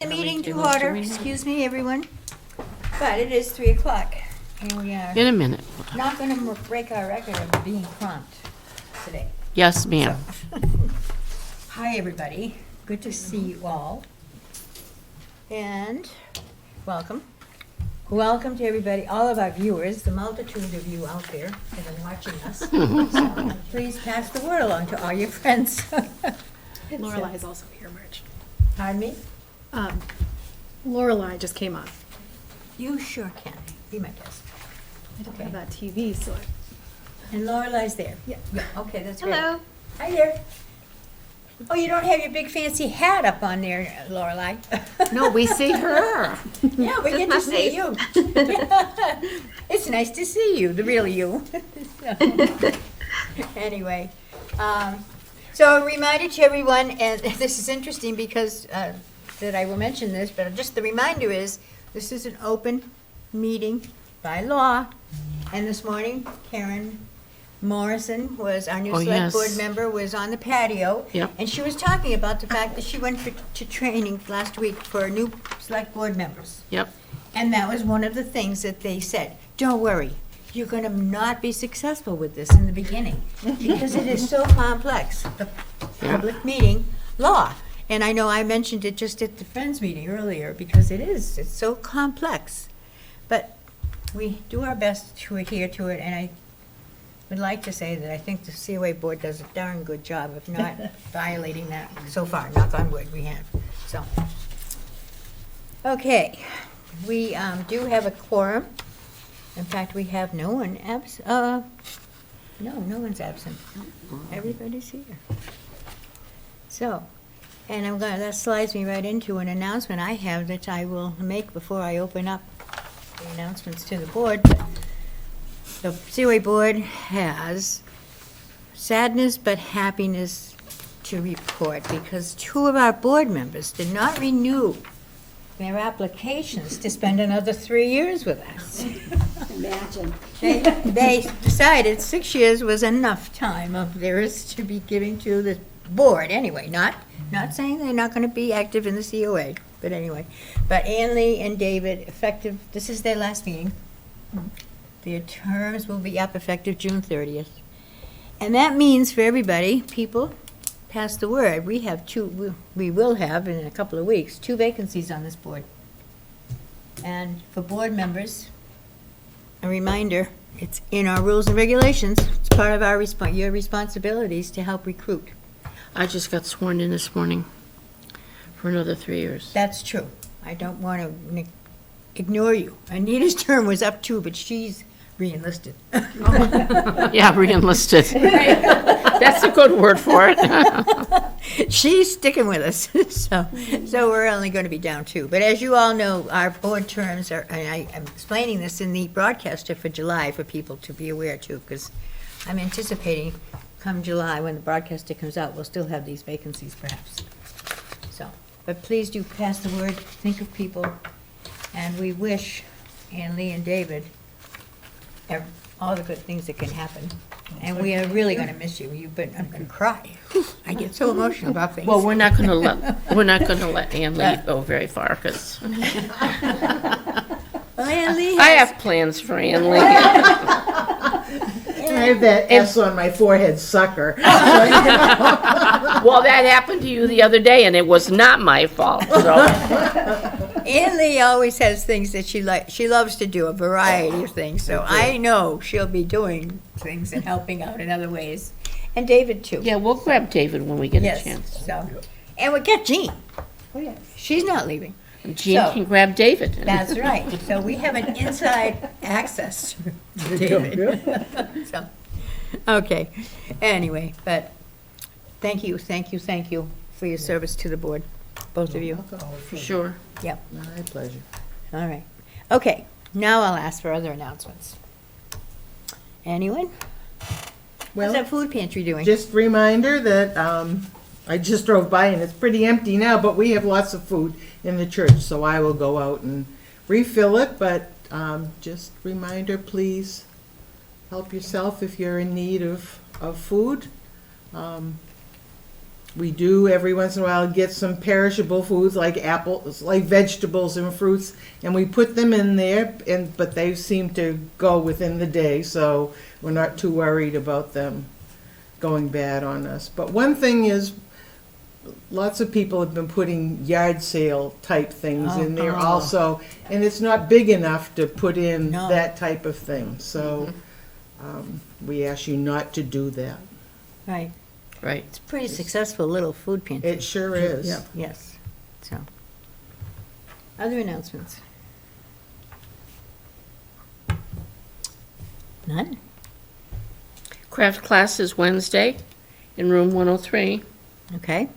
The meeting to order, excuse me, everyone, but it is 3 o'clock, and we are In a minute. not going to break our record of being prompt today. Yes, ma'am. Hi, everybody. Good to see you all. And welcome. Welcome to everybody, all of our viewers, the multitude of you out there that are watching us. So, please pass the word along to all your friends. Lorelai is also here, Marge. Pardon me? Lorelai just came on. You sure can. Be my guest. I don't Okay. have that TV, so And Lorelai's there? Yeah. Okay, that's great. Hello. Hi there. Oh, you don't have your big fancy hat up on there, Lorelai. No, we see her. Yeah, we get to see you. It's nice to see you, the real you. Anyway, so a reminder to everyone, and this is interesting because that I will mention this, but just the reminder is, this is an open meeting by law. And this morning, Karen Morrison was, our new Oh, select yes. board member, was on the patio. Yep. And she was talking about the fact that she went to training last week for new select board members. Yep. And that was one of the things that they said, don't worry, you're going to not be successful with this in the beginning, because it is so complex, the public meeting law. And I know I mentioned it just at the Friends meeting earlier, because it's so complex. But we do our best to adhere to it, and I would like to say that I think the COA board does a darn good job of not violating that so far. Knock on wood, we have, so. Okay, we do have a quorum. In fact, we have no one no one's absent. Everybody's here. So, and that slides me right into an announcement I have that I will make before I open up the announcements to the board. The COA board has sadness but happiness to report because 2 of our board members did not renew their applications to spend another 3 years with us. imagine. They decided 6 years was enough time of theirs to be giving to the board anyway, not saying they're not going to be active in the COA, but anyway. But Ann Lee and David, effective, this is their last meeting. Their terms will be up effective June 30th. And that means for everybody, people, pass the word. We will have in a couple of weeks, 2 vacancies on this board. And for board members, a reminder, it's in our rules and regulations. It's part of your responsibilities to help recruit. I just got sworn in this morning for another 3 years. That's true. I don't want to ignore you. Anita's term was up too, but she's re-enlisted. Yeah, re-enlisted. That's a good word for it. She's sticking with us, so we're only going to be down 2. But as you all know, our board terms are, and I'm explaining this in the broadcaster for July for people to be aware too, because I'm anticipating come July, when the broadcaster comes out, we'll still have these vacancies perhaps. So, but please do pass the word, think of people, and we wish Ann Lee and David all the good things that can happen. And we are really going to miss you. I'm going to cry. I get so emotional about things. Well, we're not going to let Ann Lee go very far because Well, Ann Lee I has, have plans for Ann Lee. I have that S on my forehead, sucker. Well, that happened to you the other day, and it was not my fault. So Ann Lee always has things that she loves to do, a variety of things. So I know she'll be doing things and helping out in other ways. And David too. yeah, we'll grab David when we get a Yes. chance. So, and we get Jean. Oh, yeah. She's not leaving. Jean So- can grab David. That's right. So we have an inside access to David. So, okay. Anyway, but thank you for your service to the board, both of you. For sure. Yep. My pleasure. All right. Okay, now I'll ask for other announcements. Anyone? How's Well, that food pantry doing? just reminder that I just drove by and it's pretty empty now, but we have lots of food in the church, so I will go out and refill it. But just reminder, please help yourself if you're in need of food. We do every once in a while get some perishable foods like apples, like vegetables and fruits, and we put them in there, but they seem to go within the day, so we're not too worried about them going bad on us. But one thing is, lots of people have been putting yard sale type things in there also, and it's not big enough to put in No. that type of thing. So we ask you not to do that. Right. Right. It's a pretty successful little food pantry. It sure is. Yeah. Yes, so. Other announcements? None? Craft class is Wednesday in room 103. Okay.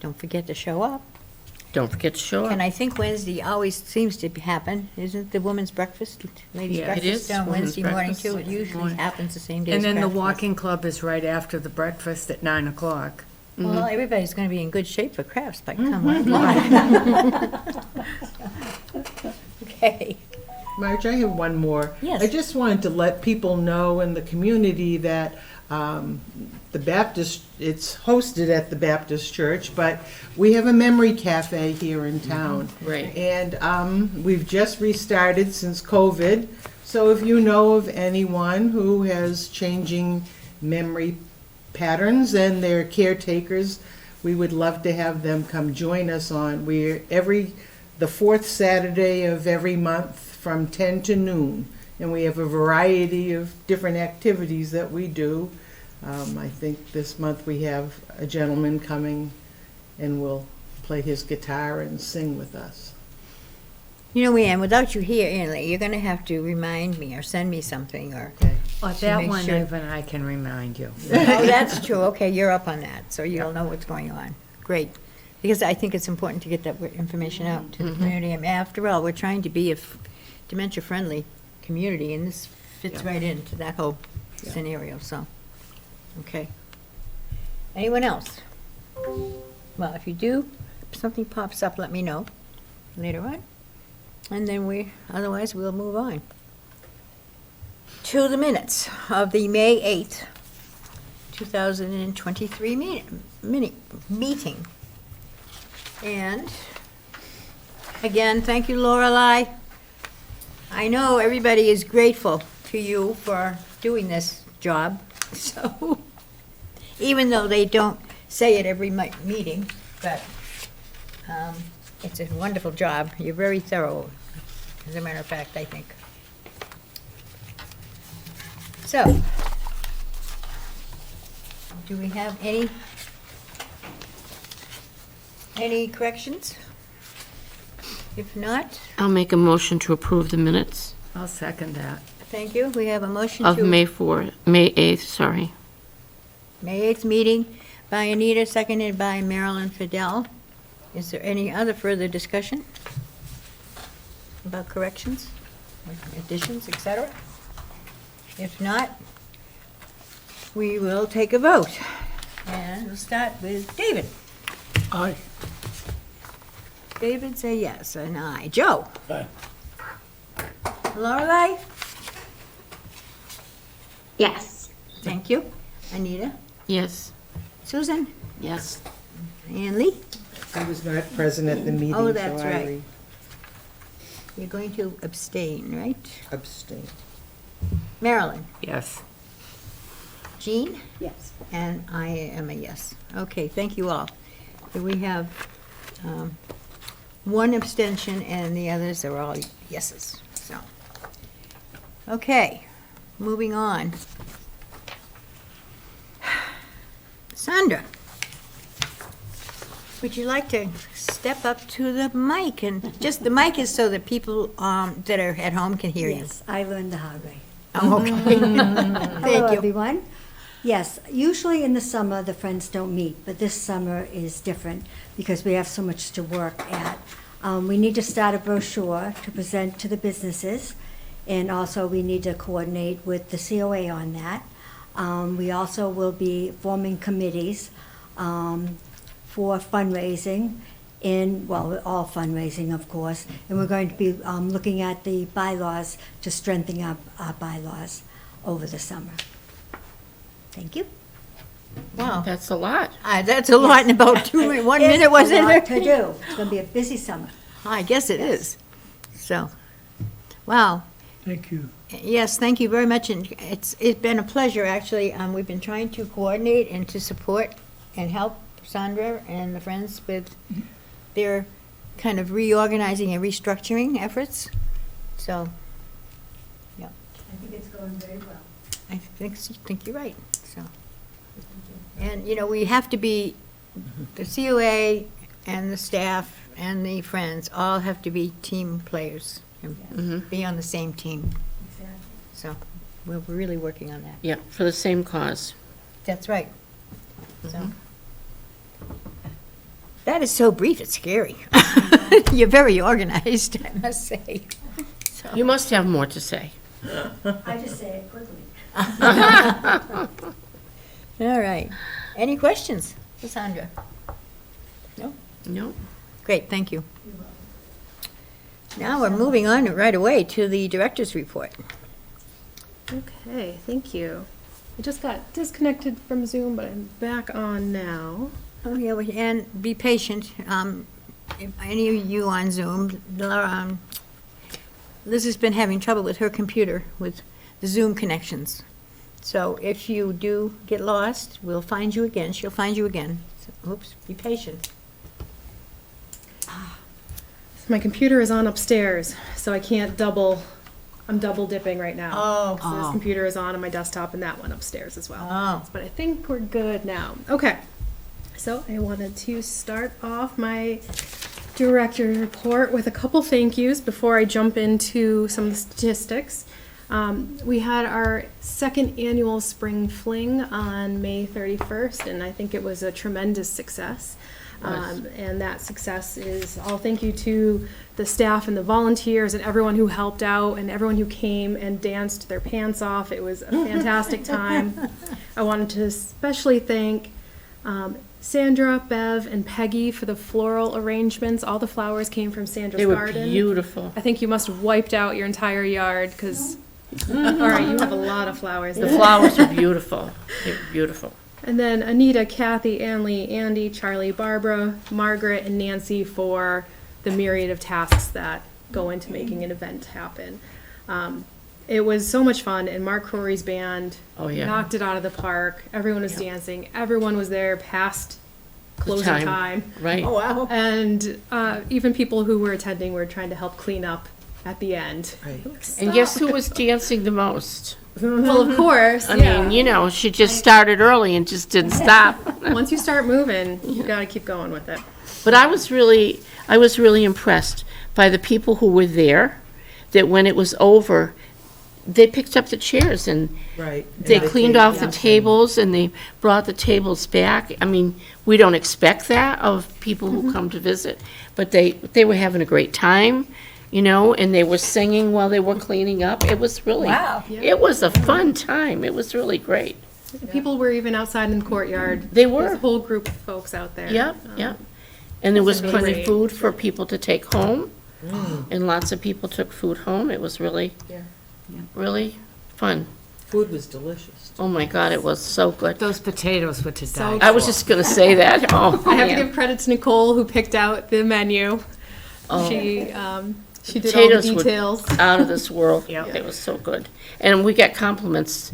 Don't forget to show up. Don't forget to show And up. I think Wednesday always seems to happen, isn't the women's breakfast, ladies' Yeah, it breakfast is on women's Wednesday morning breakfast too? It Wednesday usually morning. happens the same day as And then the Craft Fest. walking club is right after the breakfast at 9 o'clock. Well, everybody's gonna be in good shape for crafts, but come on. Okay. Marge, I have one more. Yes. I just wanted to let people know in the community that the Baptist, it's hosted at the Baptist Church, but we have a memory cafe here in town. Right. And we've just restarted since COVID. So if you know of anyone who has changing memory patterns and they're caretakers, we would love to have them come join us on. We're the fourth Saturday of every month from 10 to noon. And we have a variety of different activities that we do. I think this month we have a gentleman coming and will play his guitar and sing with us. You know, Leanne, without you here, Annalee, you're gonna have to remind me or send me something or. Oh, To that make one sure- even I can remind you. Oh, that's true. Okay, you're up on that, so you'll know what's going on. Great. Because I think it's important to get that information out to the community. And after all, we're trying to be a dementia-friendly community, and this fits right into that whole scenario, so. Okay. Anyone else? Well, if you do, if something pops up, let me know later on. And then otherwise, we'll move on to the minutes of the May 8th, 2023 meeting. And again, thank you, Lorelei. I know everybody is grateful to you for doing this job, so, even though they don't say it every meeting, but it's a wonderful job. You're very thorough, as a matter of fact, I think. So, do we have any corrections? If not, I'll make a motion to approve the minutes I'll second that. thank you. We have a motion of to May 8th, sorry. May 8th meeting by Anita, seconded by Marilyn Fidel. Is there any other further discussion about corrections, additions, et cetera? If not, we will take a vote. And we'll start with David. Aye. David say yes, and I. Joe? Lorelei? Yes. Thank you. Anita? Yes. Susan? Yes. Ann Lee? I was not present at the meeting, Oh, so that's I right. You're going to abstain, right? abstain. Marilyn? Yes. Jean? Yes. And I am a yes. Okay, thank you all. So we have one abstention and the others are all yeses, so. Okay, moving on. Sandra, would you like to step up to the mic? And just, the mic is so that people that are at home can hear you. Yes, I learned the hard way. Oh, okay. Hello, Thank you. everyone. Yes, usually in the summer, the Friends don't meet, but this summer is different because we have so much to work at. We need to start a brochure to present to the businesses, and also we need to coordinate with the COA on that. We also will be forming committees for fundraising, all fundraising, of course, and we're going to be looking at the bylaws to strengthen our bylaws over the summer. Thank you. Wow, That's a lot. that's a lot in about 1 minute, wasn't It's a lot to it? do. It's going to be a busy summer. I guess it is. So, wow. Thank you. Yes, thank you very much, and it's been a pleasure, actually. We've been trying to coordinate and to support and help Sandra and the Friends with their kind of reorganizing and restructuring efforts. So, I think it's going very well. I think you're right, so. And, you know, we have to be, the COA and the staff and the Friends all have to be team players and be on the same team. Exactly. So, we're really working on that. Yeah, for the same cause. That's right. So, that is so brief, it's scary. You're very organized, I must say. So, You must have more to say. I just say it quickly. all right. Any questions for Sandra? No? Great, thank you. Now we're moving on right away to the director's report. Okay, thank you. I just got disconnected from Zoom, but I'm back on now. Oh, yeah, and be patient. If any of you on Zoom, Liz has been having trouble with her computer with the Zoom connections. So if you do get lost, we'll find you again. She'll find you again. So, oops, be patient. So my computer is on upstairs, so I can't I'm double dipping right now. Oh. So this computer is on my desktop and that one upstairs as well. Oh. But I think we're good now. Okay. So I wanted to start off my director's report with a couple thank yous before I jump into some of the statistics. We had our second annual spring fling on May 31st, and I think it was a tremendous success. And that success is all thank you to the staff and the volunteers and everyone who helped out and everyone who came and danced their pants off. It was a fantastic time. I wanted to especially thank Sandra, Bev, and Peggy for the floral arrangements. All the flowers came from Sandra's They were garden. beautiful. I think you must have wiped out your entire yard because, all right, you have a lot of flowers. The flowers were beautiful. They were beautiful. And then Anita, Kathy, Anley, Andy, Charlie, Barbara, Margaret, and Nancy for the myriad of tasks that go into making an event happen. It was so much fun, and Mark Crory's band Oh, yeah. knocked it out of the park. Everyone was dancing. Everyone was there past closing time. Right. Oh, wow. And even people who were attending were trying to help clean up at the end. And guess who was dancing the most? Well, of course, I yeah. mean, you know, she just started early and just didn't stop. Once you start moving, you gotta keep going with it. But I was really impressed by the people who were there, that when it was over, they picked up the chairs and Right. they cleaned off the tables and they brought the tables back. I mean, we don't expect that of people who come to visit, but they were having a great time, you know, and they were singing while they were cleaning up. It was really, Wow. it was a fun time. It was really great. People were even outside in the courtyard. They There's were. a whole group of folks out there. Yep, yep. And there was That's plenty of great. food for people to take home. And lots of people took food home. It was really, really fun. Food was delicious. Oh, my God, it was so good. Those potatoes were to die. I was just gonna say that. Oh, I have to man. give credit to Nicole who picked out the menu. Oh. She did all the Potatoes were details. out of this world. Yep. It was so good. And we got compliments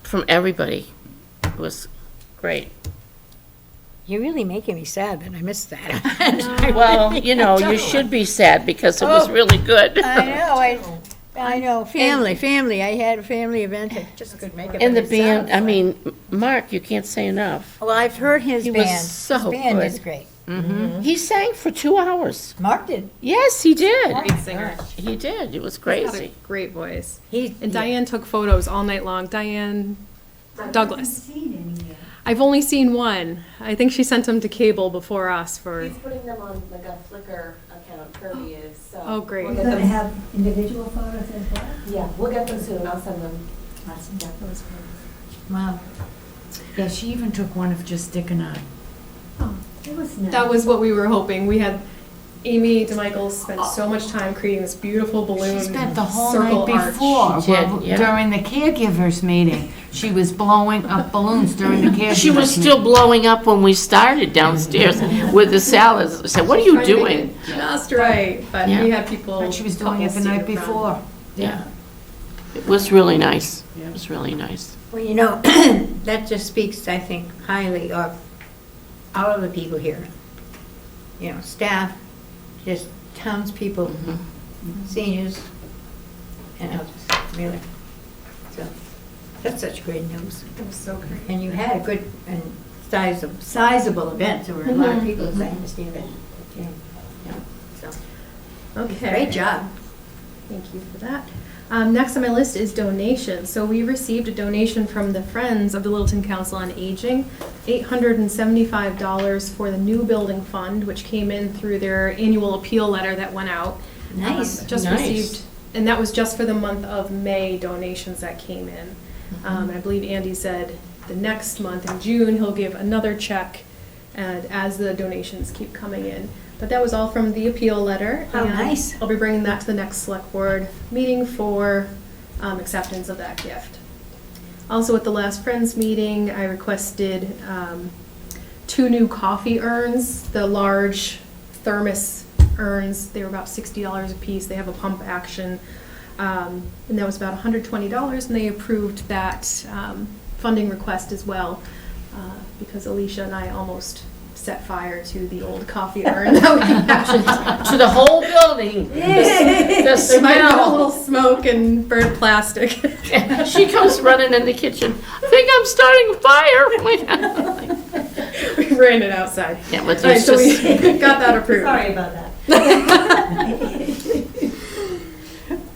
from everybody. It was great. You're really making me sad that I missed that. Well, you know, you should be sad because it was really good. I know, family. I had a family event, I just couldn't make it. And the by band, myself. I mean, Mark, you can't say enough. Well, I've heard his He was band. so His band good. is great. He sang for 2 hours. Mark did. Yes, he did. Great singer. He did. It was Had a crazy. great voice. He, And Diane took photos all night long. Diane Douglas. Seen any yet. I've only seen one. I think she sent them to cable before us for. He's putting them on like a Flickr account, Kirby is, so. Oh, great. We'll You're get going to them, have individual photos as well? yeah, we'll get them soon, I'll send them. Awesome. That was great. Wow. Yeah, she even took one of just Dick and I. Oh, it was nice. That was what we were hoping. We had Amy DeMichael spent so much time creating this beautiful balloon. She spent the whole circle night arch. before, She did, well, yeah. during the caregivers meeting. She was blowing up balloons during the caregivers She was meeting. still blowing up when we started downstairs with the salads. I said, what are you Trying to make doing? it Just right, but Yeah. we had people. But she was doing it the couples night seated around. before. Yeah. It was really nice. It was really nice. Well, you know, that just speaks, I think, highly of all of the people here. You know, staff, just townspeople, seniors, and others, really. So, that's such great news. It was so great. And you had a good and sizable event. There were a lot of people, as I understand it. Yeah. So, Okay. great job. Thank you for that. Next on my list is donations. So we received a donation from the Friends of the Littleton Council on Aging, $875 for the new building fund, which came in through their annual appeal letter that went out. Nice. Just Nice. received, and that was just for the month of May donations that came in. I believe Andy said the next month in June, he'll give another check and as the donations keep coming in. But that was all from the appeal letter. Oh, and nice. I'll be bringing that to the next select board meeting for acceptance of that gift. Also, at the last Friends meeting, I requested 2 new coffee urns, the large thermos urns. They were about $60 a piece. They have a pump action. And that was about $120, and they approved that funding request as well, because Alicia and I almost set fire to the old coffee urn that we actually To the whole building. The there might have been a little smell. smoke and burnt plastic. She comes running in the kitchen. I think I'm starting a fire. We ran it outside. Yeah, but All right, it's so we just, got that approved. Sorry about that.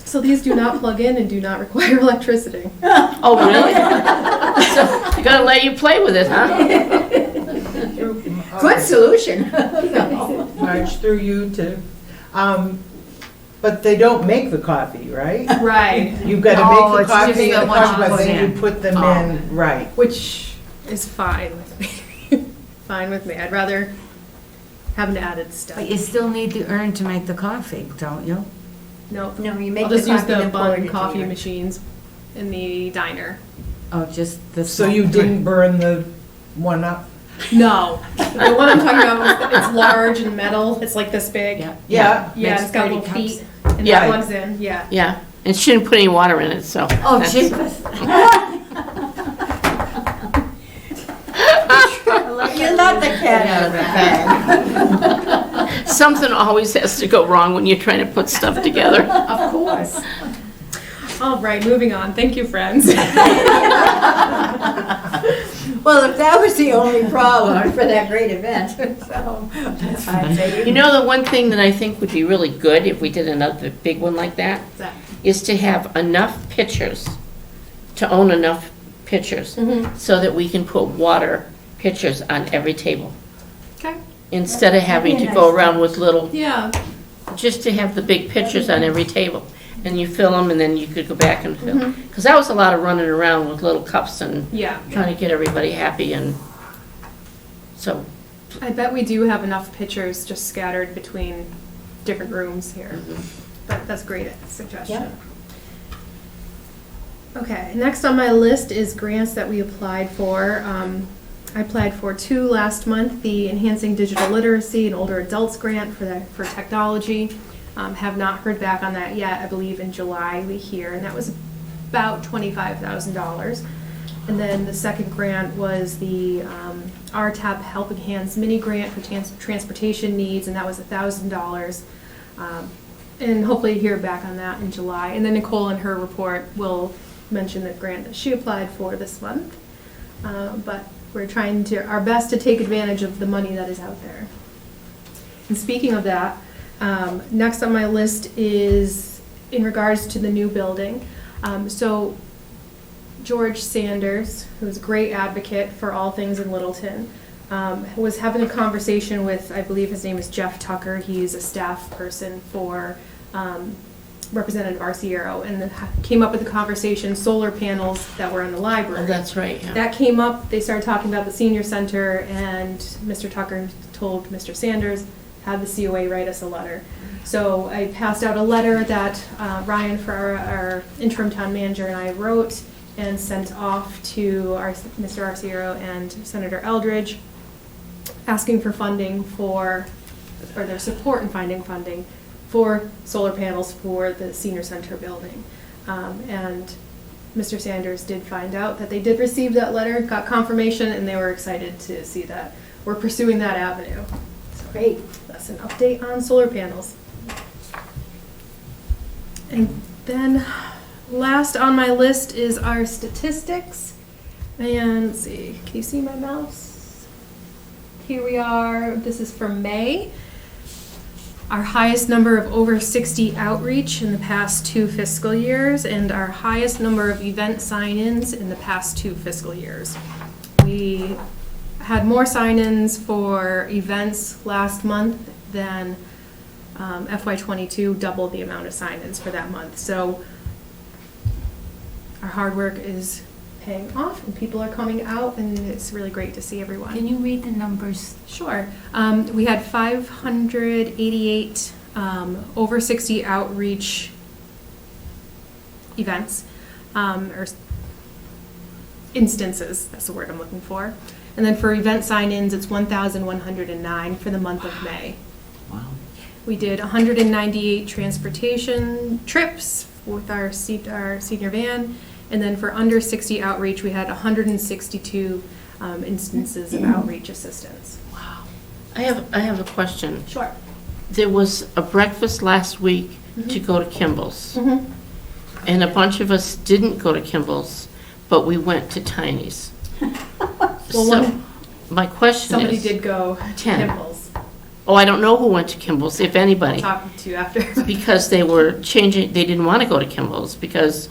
So these do not plug in and do not require electricity. oh, really? So, you gotta let you play with it, huh? Good solution. March through you to, but they don't make the coffee, right? Right. You've got No, to make the it's coffee just and the the one coffee, you but put then you in. put them Oh. in, right. Which is fine with me. Fine with me. I'd rather have an added step. But you still need the urn to make the coffee, don't you? Nope. No, you make I'll the just use coffee the and pour it Bun into coffee your- machines in the diner. Oh, just the. So you smoke didn't burn the one up? No, the one I'm talking about, it's large and metal. It's like this big. Yeah. Yeah. Yeah, Makes it's got 30 little cups. feet and Yeah. that plugs in. Yeah. Yeah, and she didn't put any water in it, so. Oh, that's- jeepers. You let the cat out of the bag. Something always has to go wrong when you're trying to put stuff together. Of course. All right, moving on. Thank you, friends. Well, if that was the only problem for that great event, so I'd say You know, the one thing that I think would be really good if we did another big one like that is to have enough pitchers, to own enough pitchers, so that we can put water pitchers on every table. Okay. Instead of having to That'd be a go nice around with little, Yeah. just to have the big pitchers on every table. And you fill them and then you could go back and fill. Because that was a lot of running around with little cups and Yeah. trying to get everybody happy and so, I bet we do have enough pictures just scattered between different rooms here. But that's a great suggestion. Okay, next on my list is grants that we applied for. I applied for 2 last month, the Enhancing Digital Literacy and Older Adults Grant for technology. Have not heard back on that yet. I believe in July we hear, and that was about $25,000. And then the second grant was the RTAP Helping Hands mini grant for transportation needs, and that was $1,000. And hopefully hear back on that in July. And then Nicole in her report will mention the grant that she applied for this month. But we're trying our best to take advantage of the money that is out there. And speaking of that, next on my list is in regards to the new building. So George Sanders, who's a great advocate for all things in Littleton, was having a conversation with, I believe his name is Jeff Tucker. He's a staff person for Representative Arciero, and came up with the conversation, solar panels that were in the library. oh, that's right, yeah. That came up, they started talking about the senior center, and Mr. Tucker told Mr. Sanders, had the COA write us a letter. So I passed out a letter that Ryan, for our interim town manager, and I wrote and sent off to Mr. Arciero and Senator Eldridge, asking for funding or their support in finding funding for solar panels for the senior center building. And Mr. Sanders did find out that they did receive that letter, got confirmation, and they were excited to see that we're pursuing that avenue. So Great. that's an update on solar panels. And then last on my list is our statistics. And let's see, can you see my mouse? Here we are. This is for May. Our highest number of over 60 outreach in the past 2 fiscal years, and our highest number of event sign-ins in the past 2 fiscal years. We had more sign-ins for events last month than FY22, double the amount of sign-ins for that month. So our hard work is paying off, and people are coming out, and it's really great to see everyone. Can you read the numbers? Sure. We had 588 over 60 outreach events, or instances, that's the word I'm looking for. And then for event sign-ins, it's 1,109 for the month of May. Wow. We did 198 transportation trips with our senior van. And then for under 60 outreach, we had 162 instances of outreach assistance. Wow. I have a question. Sure. There was a breakfast last week to go to Kimball's. And a bunch of us didn't go to Kimball's, but we went to Tiny's. So, my question Somebody is. did go to 10. Kimball's. Oh, I don't know who went to Kimball's, if I'll anybody. talk to you after. Because they were changing, they didn't want to go to Kimball's because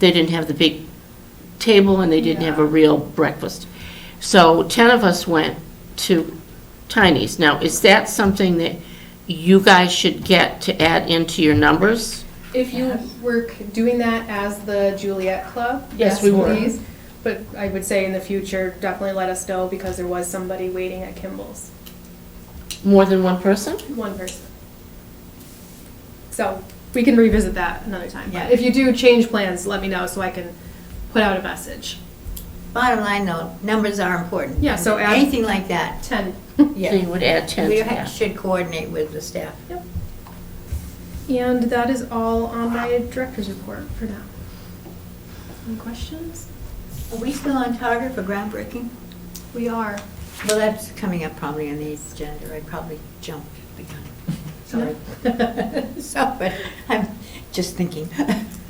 they didn't have the big table and they didn't have a real breakfast. So 10 of us went to Tiny's. Now, is that something that you guys should get to add into your numbers? If you were doing that as the Juliet Club, Yes, we were. please. But I would say in the future, definitely let us know, because there was somebody waiting at Kimball's. More than one person? One person. So we can revisit that another time. Yeah. But if you do change plans, let me know so I can put out a message. Bottom line, though, numbers are important. Yeah, so add- Anything like that, 10. So yeah. you would add 10 We to that. should coordinate with the staff. And that is all on my director's report for now. Any questions? Are we still on target for groundbreaking? We are. Well, that's coming up probably on the agenda. I probably jumped the gun. Sorry. So, but I'm just thinking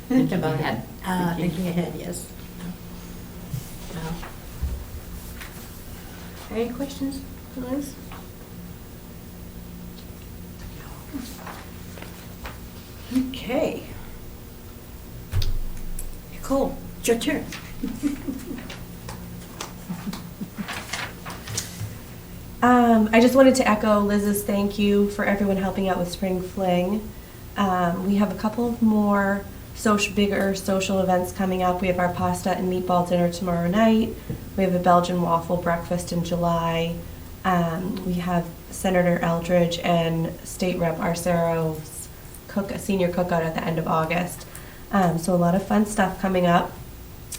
about ahead. it. Thinking ahead, yes. Well. Any questions, Liz? Okay. Nicole, it's your turn. I just wanted to echo Liz's thank you for everyone helping out with Spring Fling. We have a couple of more bigger social events coming up. We have our pasta and meatball dinner tomorrow night. We have a Belgian waffle breakfast in July. We have Senator Eldridge and State Rep Arcero's a senior cookout at the end of August. So a lot of fun stuff coming up.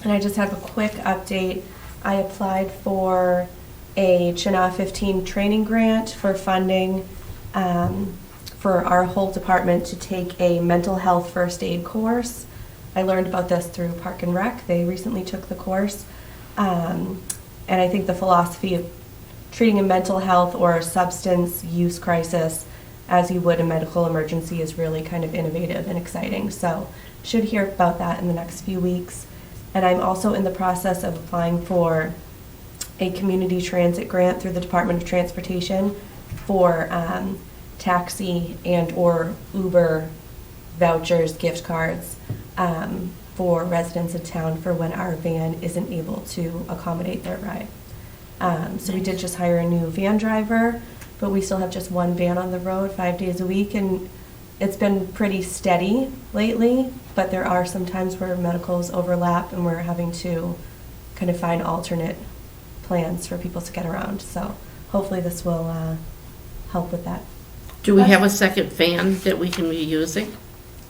And I just have a quick update. I applied for a Chenal 15 training grant for funding for our whole department to take a mental health first aid course. I learned about this through Park and Rec. They recently took the course. And I think the philosophy of treating a mental health or a substance use crisis as you would a medical emergency is really kind of innovative and exciting. So should hear about that in the next few weeks. And I'm also in the process of applying for a community transit grant through the Department of Transportation for taxi and or Uber vouchers, gift cards for residents of town for when our van isn't able to accommodate their ride. So we did just hire a new van driver, but we still have just one van on the road 5 days a week, and it's been pretty steady lately, but there are some times where medicals overlap and we're having to kind of find alternate plans for people to get around. So hopefully this will help with that. Do we have a second fan that we can be using?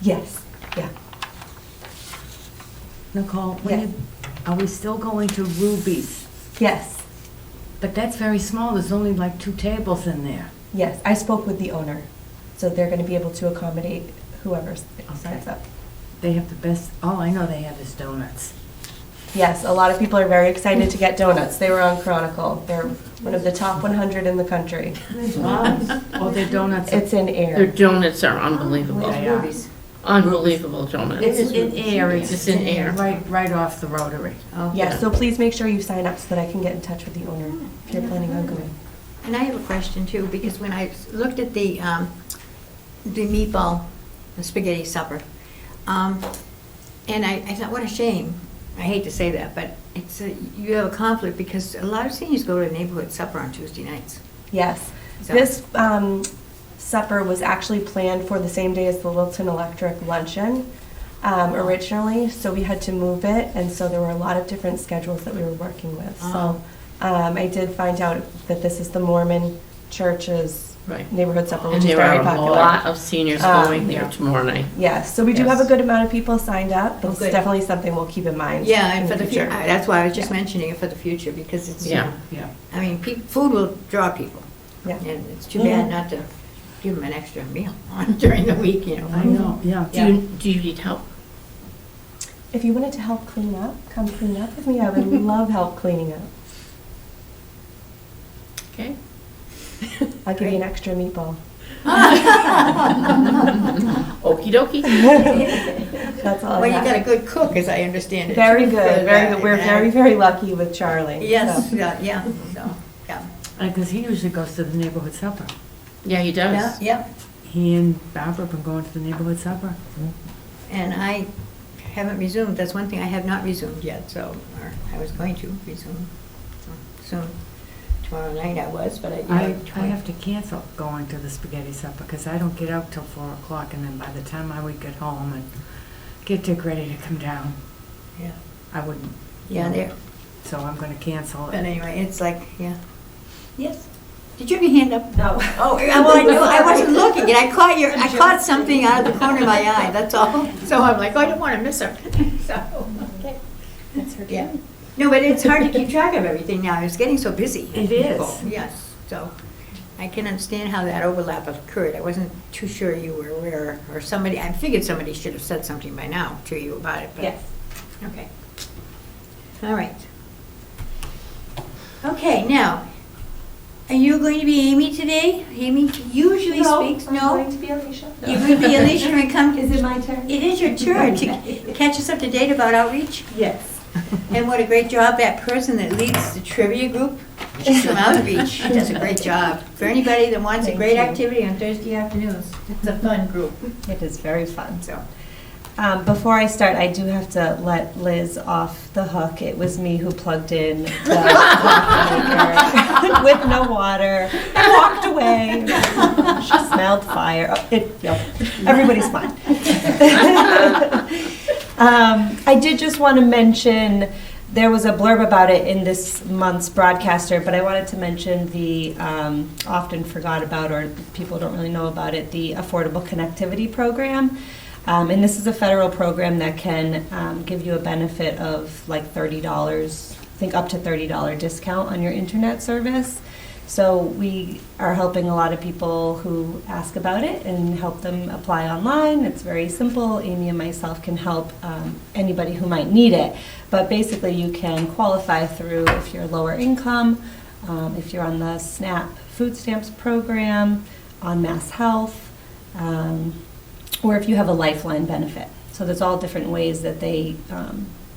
Yes, yeah. Nicole, Yes. are we still going to Ruby's? Yes, But that's very small, there's only like 2 tables in there. yes. I spoke with the owner, so they're going to be able to accommodate whoever signs up. They have the best, all I know they have is donuts. Yes, a lot of people are very excited to get donuts. They were on Chronicle. They're one of the top 100 in the country. Oh, their donuts, It's in Their air. donuts are unbelievable. they are. Unbelievable donuts. It's in air, It's in air. right off the rotary. Oh, Yes, so please make sure you sign up so that I can get in touch with the owner if you're planning on going. And I have a question too, because when I looked at the meatball, the spaghetti supper, and I thought, what a shame. I hate to say that, but you have a conflict because a lot of seniors go to a neighborhood supper on Tuesday nights. Yes. So- This supper was actually planned for the same day as the Wilton Electric Luncheon originally, so we had to move it, and so there were a lot of different schedules that we were working with. So I did find out that this is the Mormon Church's Right. neighborhood supper, And which is there very are a popular. lot of seniors going there yeah. tomorrow night. Yes, so we do Yes. have a good amount of people signed up. Oh, It's good. definitely something we'll keep in mind. Yeah, and in for the future, that's why I was just mentioning it for the future, because it's, Yeah. Yeah. I mean, food will draw people. Yeah. And it's too bad not to give them an extra meal during the week, you know. I know, yeah. Do you need help? If you wanted to help clean up, come clean up with me. I would love help cleaning up. Okay. I'll give you an extra meatball. Okey dokey. That's all I Well, you have. got a good cook, as I understand it. Very too, good, for very that. good. We're And very, very lucky with Charlie. Yes, so. yeah, so, yeah. Because he usually goes to the neighborhood supper. Yeah, he Yeah, does. yeah. He and Barbara have been going to the neighborhood supper. And I haven't resumed, that's one thing I have not resumed yet, so, or I was going to resume soon. Tomorrow night I was, but I have to cancel going to the spaghetti supper because I don't get out till 4 o'clock, and then by the time I would get home and get Dick ready to come down, Yeah, I wouldn't. yeah, there, So I'm going to cancel but it. anyway, it's like, yeah. Yes? Did you have your hand up? No. Oh, well, I knew, I wasn't looking, and I caught something out of the corner of my eye, that's all. So I'm like, oh, I don't want to miss her. So, okay. That's her Yeah. No, but it's hard to keep track of everything now. It's getting so busy. It is. Yes, so I can understand how that overlap occurred. I wasn't too sure you were aware, or somebody, I figured somebody should have said something by now to you about it, but. Yes. Okay. All right. Okay, now, are you going to be Amy today? Amy usually speaks, I'm no? going to be Alicia. You're going to be Alicia and come. Is it my turn? It is your turn to catch us up to date about outreach. Yes. And what a great job that person that leads the trivia group, she's from Outreach, she does a great job. For anybody that wants a Thank great you. activity on Thursday afternoons, it's a fun group. It is very fun. So, Before I start, I do have to let Liz off the hook. It was me who plugged in the coffee maker with no water and walked away. She smelled fire. Everybody's fine. I did just want to mention, there was a blurb about it in this month's broadcaster, but I wanted to mention the often forgot about, or people don't really know about it, the Affordable Connectivity Program. And this is a federal program that can give you a benefit of like $30, I think up to $30 discount on your internet service. So we are helping a lot of people who ask about it and help them apply online. It's very simple. Amy and myself can help anybody who might need it. But basically you can qualify through if you're lower income, if you're on the SNAP food stamps program, on Mass Health, or if you have a Lifeline benefit. So there's all different ways that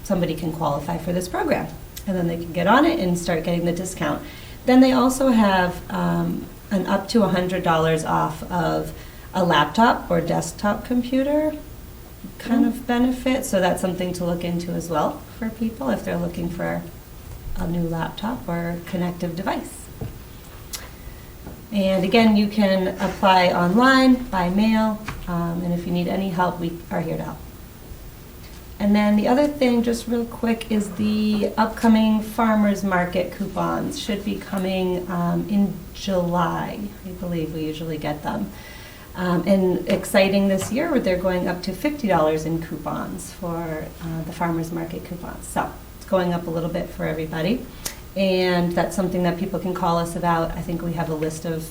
somebody can qualify for this program. And then they can get on it and start getting the discount. Then they also have an up to $100 off of a laptop or desktop computer kind of benefit. So that's something to look into as well for people if they're looking for a new laptop or connective device. And again, you can apply online, by mail, and if you need any help, we are here to help. And then the other thing, just real quick, is the upcoming farmers market coupons should be coming in July. I believe we usually get them. And exciting this year, they're going up to $50 in coupons for the farmers market coupons. So it's going up a little bit for everybody. And that's something that people can call us about. I think we have a list of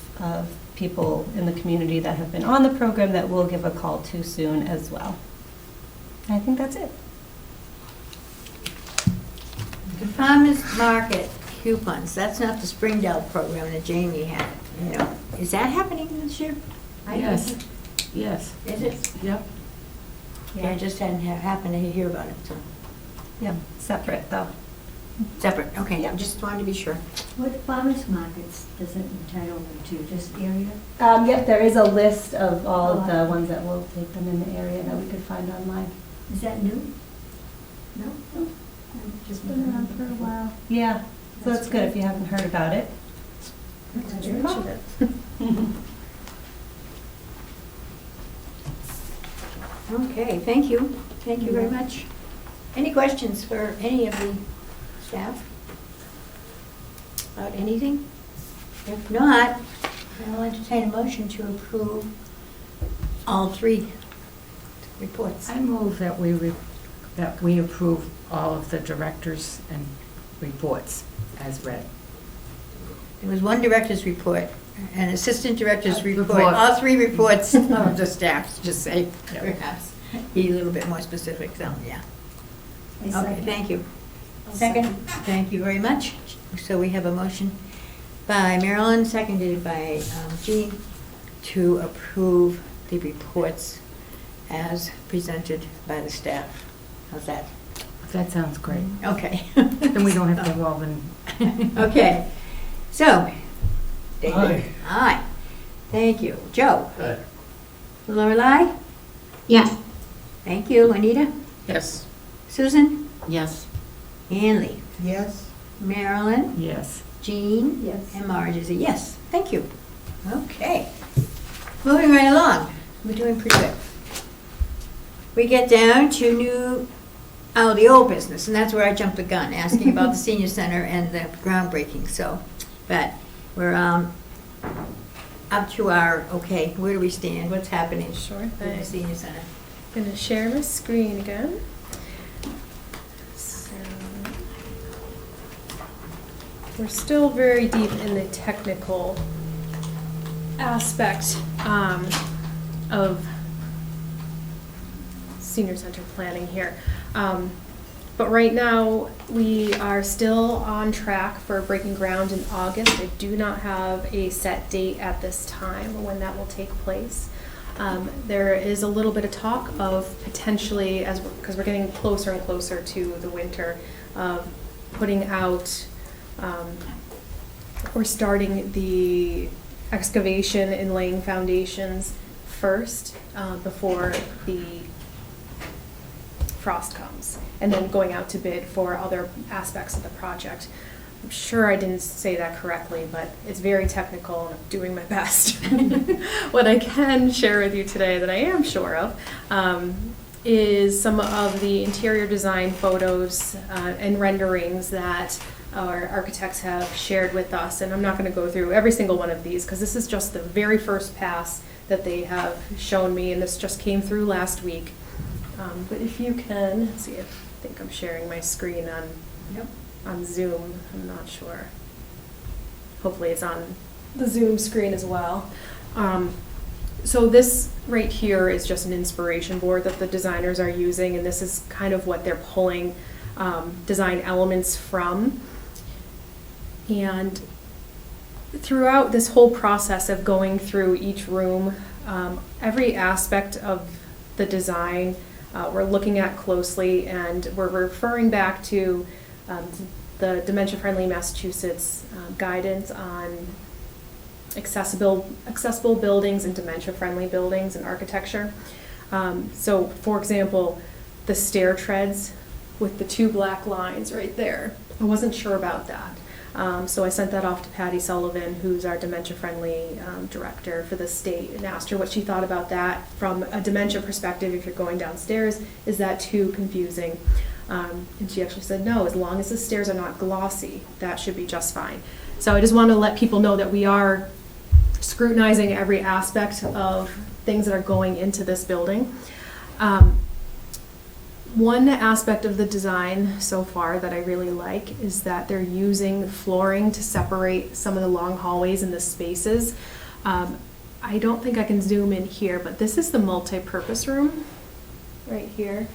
people in the community that have been on the program that we'll give a call to soon as well. I think that's it. The farmers market coupons, that's not the Springdale program that Jamie had, you know. Is that happening this year? I don't Yes. think- Yes. Is it? Yep. Yeah, I just hadn't happened to hear about it, so. Yep, separate though. Separate, okay, I just wanted to be sure. What farmers markets does it entitle them to, just area? Yep, there is a list of all of the ones that will take them in the area that we could find online. Is that new? No? No. Just been around for a while. Yeah, so that's good if you haven't heard about it. Glad you mentioned it. Okay, thank you. Thank you very much. Any questions for any of the staff? About anything? If not, I'll entertain a motion to approve all three reports. I move that we approve all of the directors and reports as read. There was one director's report, an assistant director's report, Report. all three reports of the staff, just say, Yep. perhaps, be a little bit more specific, so, yeah. I Okay, second. thank you. Second, thank you very much. So we have a motion by Marilyn, seconded by Jean, to approve the reports as presented by the staff. How's that? That sounds great. Okay. Then we don't have to involve in. Okay, so, David? Aye. Aye. Thank you. Joe? Aye. Lorelei? Yes. Thank you. Anita? Yes. Susan? Yes. Ann Lee? Yes? Marilyn? Yes. Jean? Yes. And Marge is a yes. Thank you. Okay. Moving right along. We're doing pretty good. We get down to the old business, and that's where I jumped the gun, asking about the senior center and the groundbreaking, so, but we're up to our, okay, where do we stand? What's happening Sure with the thing. senior center? Gonna share my screen again. So, we're still very deep in the technical aspect of senior center planning here. But right now, we are still on track for breaking ground in August. I do not have a set date at this time when that will take place. There is a little bit of talk of potentially, because we're getting closer and closer to the winter, of putting out, or starting the excavation and laying foundations first, before the frost comes, and then going out to bid for other aspects of the project. I'm sure I didn't say that correctly, but it's very technical and I'm doing my best. What I can share with you today that I am sure of is some of the interior design photos and renderings that our architects have shared with us. And I'm not going to go through every single one of these because this is just the very first pass that they have shown me, and this just came through last week. But if you can, let's see, I think I'm sharing my screen on Zoom. I'm not sure. Hopefully it's on the Zoom screen as well. So this right here is just an inspiration board that the designers are using, and this is kind of what they're pulling design elements from. And throughout this whole process of going through each room, every aspect of the design we're looking at closely, and we're referring back to the Dementia Friendly Massachusetts guidance on accessible buildings and dementia friendly buildings and architecture. So for example, the stair treads with the two black lines right there, I wasn't sure about that. So I sent that off to Patty Sullivan, who's our dementia-friendly director for the state, and asked her what she thought about that from a dementia perspective. If you're going downstairs, is that too confusing? And she actually said, no, as long as the stairs are not glossy, that should be just fine. So I just want to let people know that we are scrutinizing every aspect of things that are going into this building. One aspect of the design so far that I really like is that they're using flooring to separate some of the long hallways and the spaces. I don't think I can zoom in here, but this is the multi-purpose room right here.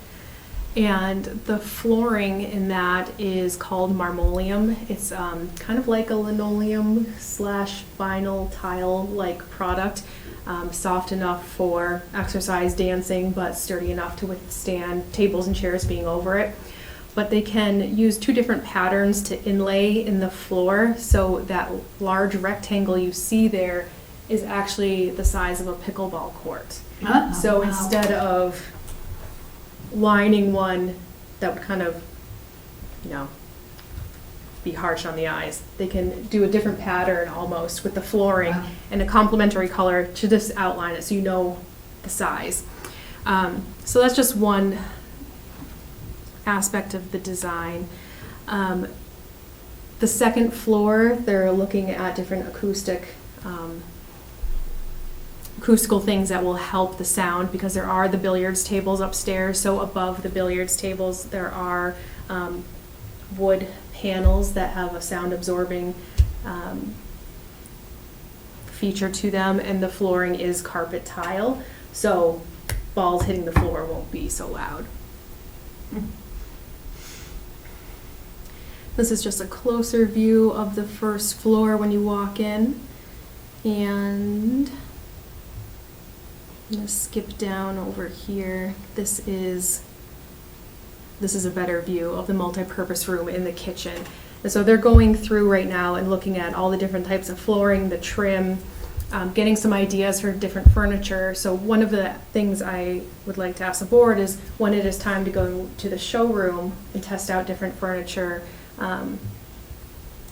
And the flooring in that is called marmoleum. It's kind of like a linoleum / vinyl tile-like product. Soft enough for exercise, dancing, but sturdy enough to withstand tables and chairs being over it. But they can use 2 different patterns to inlay in the floor, so that large rectangle you see there is actually the size of a pickleball court. Oh, So wow. instead of lining one that would kind of, be harsh on the eyes, they can do a different pattern almost with the flooring Wow. and a complementary color to just outline it so you know the size. So that's just one aspect of the design. The second floor, they're looking at different acoustical things that will help the sound, because there are the billiards tables upstairs. So above the billiards tables, there are wood panels that have a sound absorbing feature to them, and the flooring is carpet tile, so balls hitting the floor won't be so loud. This is just a closer view of the first floor when you walk in, and I'm going to skip down over here. This is a better view of the multi-purpose room in the kitchen. And so they're going through right now and looking at all the different types of flooring, the trim, getting some ideas for different furniture. So one of the things I would like to ask the board is, when it is time to go to the showroom and test out different furniture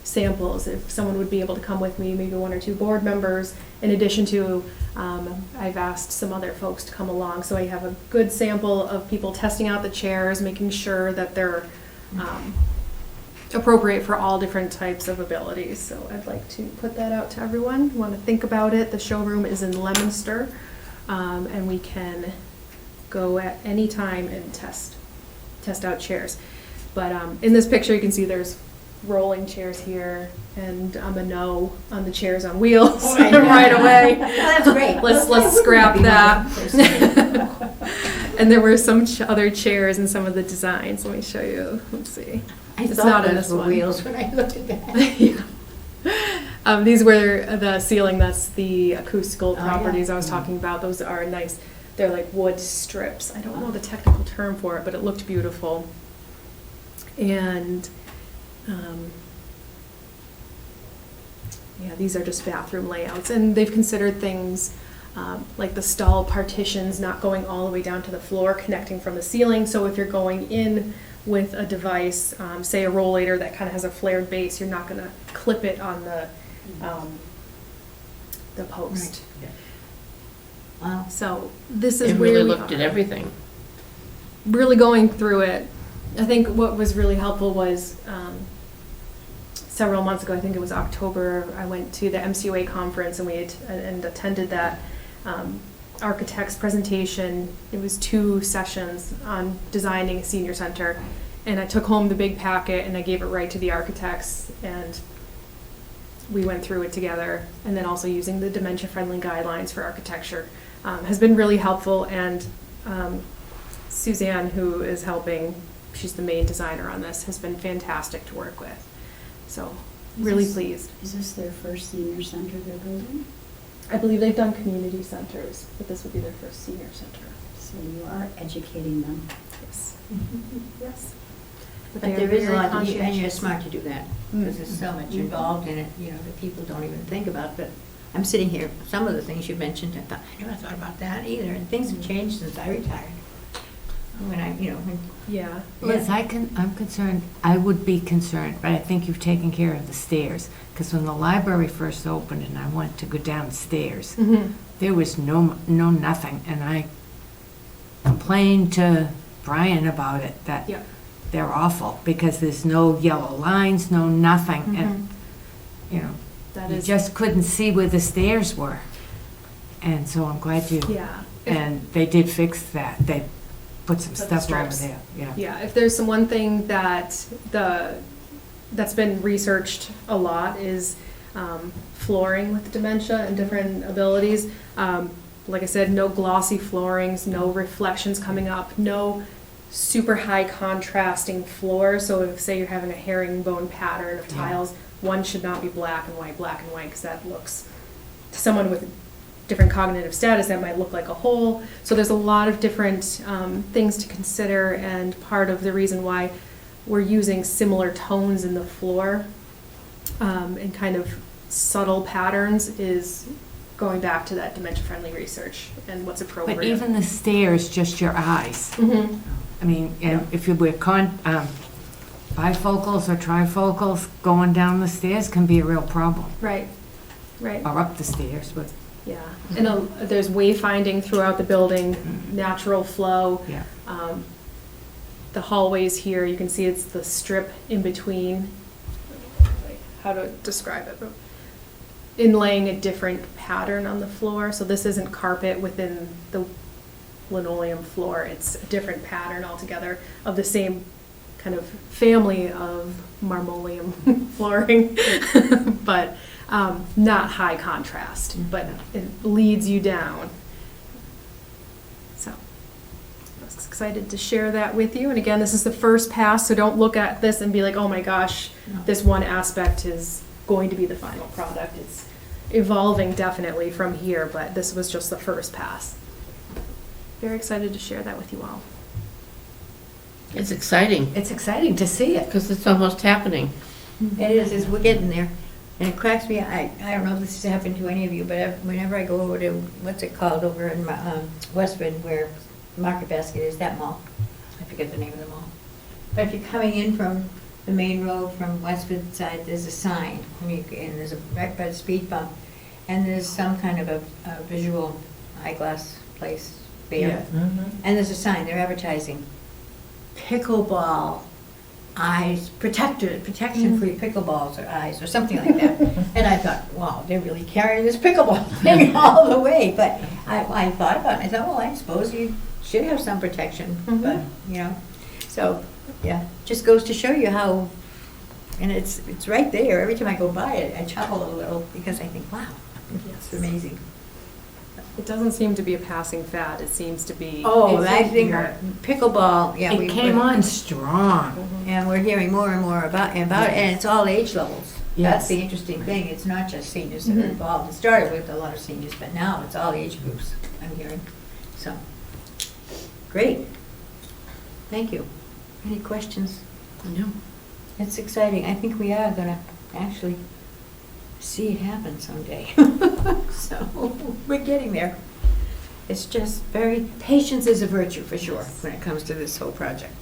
samples, if someone would be able to come with me, maybe 1 or 2 board members, in addition to I've asked some other folks to come along, so I have a good sample of people testing out the chairs, making sure that they're appropriate for all different types of abilities. So I'd like to put that out to everyone. Want to think about it. The showroom is in Leominster, and we can go at any time and test out chairs. But in this picture, you can see there's rolling chairs here, and I'm a no on the chairs on wheels right away. Oh, that's great. Let's scrap that. And there were some other chairs in some of the designs. Let me show you. Let's see. I It's thought not in those this were one. wheels when I looked at that. Yeah. These were the ceiling. That's the acoustical yeah. properties I was talking about. Those are nice. They're like wood strips. I don't know the technical term for it, but it looked beautiful. And yeah, these are just bathroom layouts, and they've considered things like the stall partitions not going all the way down to the floor, connecting from the ceiling. So if you're going in with a device, say a rollator that kind of has a flared base, you're not going to clip it on the post. Wow. So this is They where really we looked at are. everything. Really going through it. I think what was really helpful was several months ago, I think it was October, I went to the MCOA conference and and attended that architect's presentation. It was 2 sessions on designing a senior center, and I took home the big packet and I gave it right to the architects, and we went through it together. And then also using the dementia-friendly guidelines for architecture has been really helpful. And Suzanne, who is helping, she's the main designer on this, has been fantastic to work with. So really pleased. Is this their first senior center they're building? I believe they've done community centers, but this would be their first senior center. So you are educating them. Yes. Yes. But they are there is a very lot, and you're conscientious. smart to do that, because there's so much involved in it, that people don't even think about. But I'm sitting here, some of the things you mentioned, I never thought about that either, and things have changed since I retired. when Yeah. Liz, I'm concerned, I would be concerned, but I think you've taken care of the stairs. Because when the library first opened and I went to go downstairs, there was no nothing. And I complained to Brian about it, that Yeah. they're awful because there's no yellow lines, no nothing. And, That you is, just couldn't see where the stairs were. And so I'm glad you, yeah. and they did fix that. They put some Put the stuff over strips. there, yeah. Yeah, if there's some one thing that's been researched a lot is flooring with dementia and different abilities. Like I said, no glossy floorings, no reflections coming up, no super high contrasting floor. So if, say, you're having a herringbone pattern of tiles, one should not be black and white, because that looks, to someone with different cognitive status, that might look like a hole. So there's a lot of different things to consider, and part of the reason why we're using similar tones in the floor and kind of subtle patterns is going back to that dementia-friendly research and what's appropriate. But even the stairs, just your eyes. Mhm. I mean, and if you wear bifocals or trifocals, going down the stairs can be a real problem, Right, right. or up the stairs, but, Yeah, and there's wayfinding throughout the building, natural flow. yeah. The hallways here, you can see it's the strip in between. How to describe it? But inlaying a different pattern on the floor. So this isn't carpet within the linoleum floor. It's a different pattern altogether of the same kind of family of marmoleum flooring, but not high contrast, but it leads you down. So I was excited to share that with you. And again, this is the first pass, so don't look at this and be like, oh my gosh, this one aspect is going to be the final product. It's evolving definitely from here, but this was just the first pass. Very excited to share that with you all. It's exciting, It's exciting to see it. because it's almost happening. It is, we're getting there. And it cracks me, I don't know if this has happened to any of you, but whenever I go over to, what's it called, over in Westwood, where Market Basket is, that mall, I forget the name of the mall. But if you're coming in from the main road from Westwood side, there's a sign, and there's right by the speed bump, and there's some kind of a visual eyeglass place there. And there's a sign, they're advertising pickleball eyes, protection for your pickleballs or eyes, or something like that. And I thought, wow, they're really carrying this pickleball thing all the way. But I thought about it, I thought, well, I suppose you should have some protection, but, so, yeah, just goes to show you how, and it's right there. Every time I go by it, I chuckle a little, because I think, wow, it's amazing. It doesn't seem to be a passing fad. It seems to be. Oh, It's I think yeah. pickleball, yeah. It came on strong. And we're hearing more and more about it, and it's all age levels. That's Yes. the interesting thing, it's not just seniors that are involved. It started with a lot of seniors, but now it's all age groups, I'm hearing. So, great. Thank you. Any questions? No. It's exciting. I think we are gonna actually see it happen someday. So, we're getting there. It's just patience is a virtue for sure when it comes to this whole project.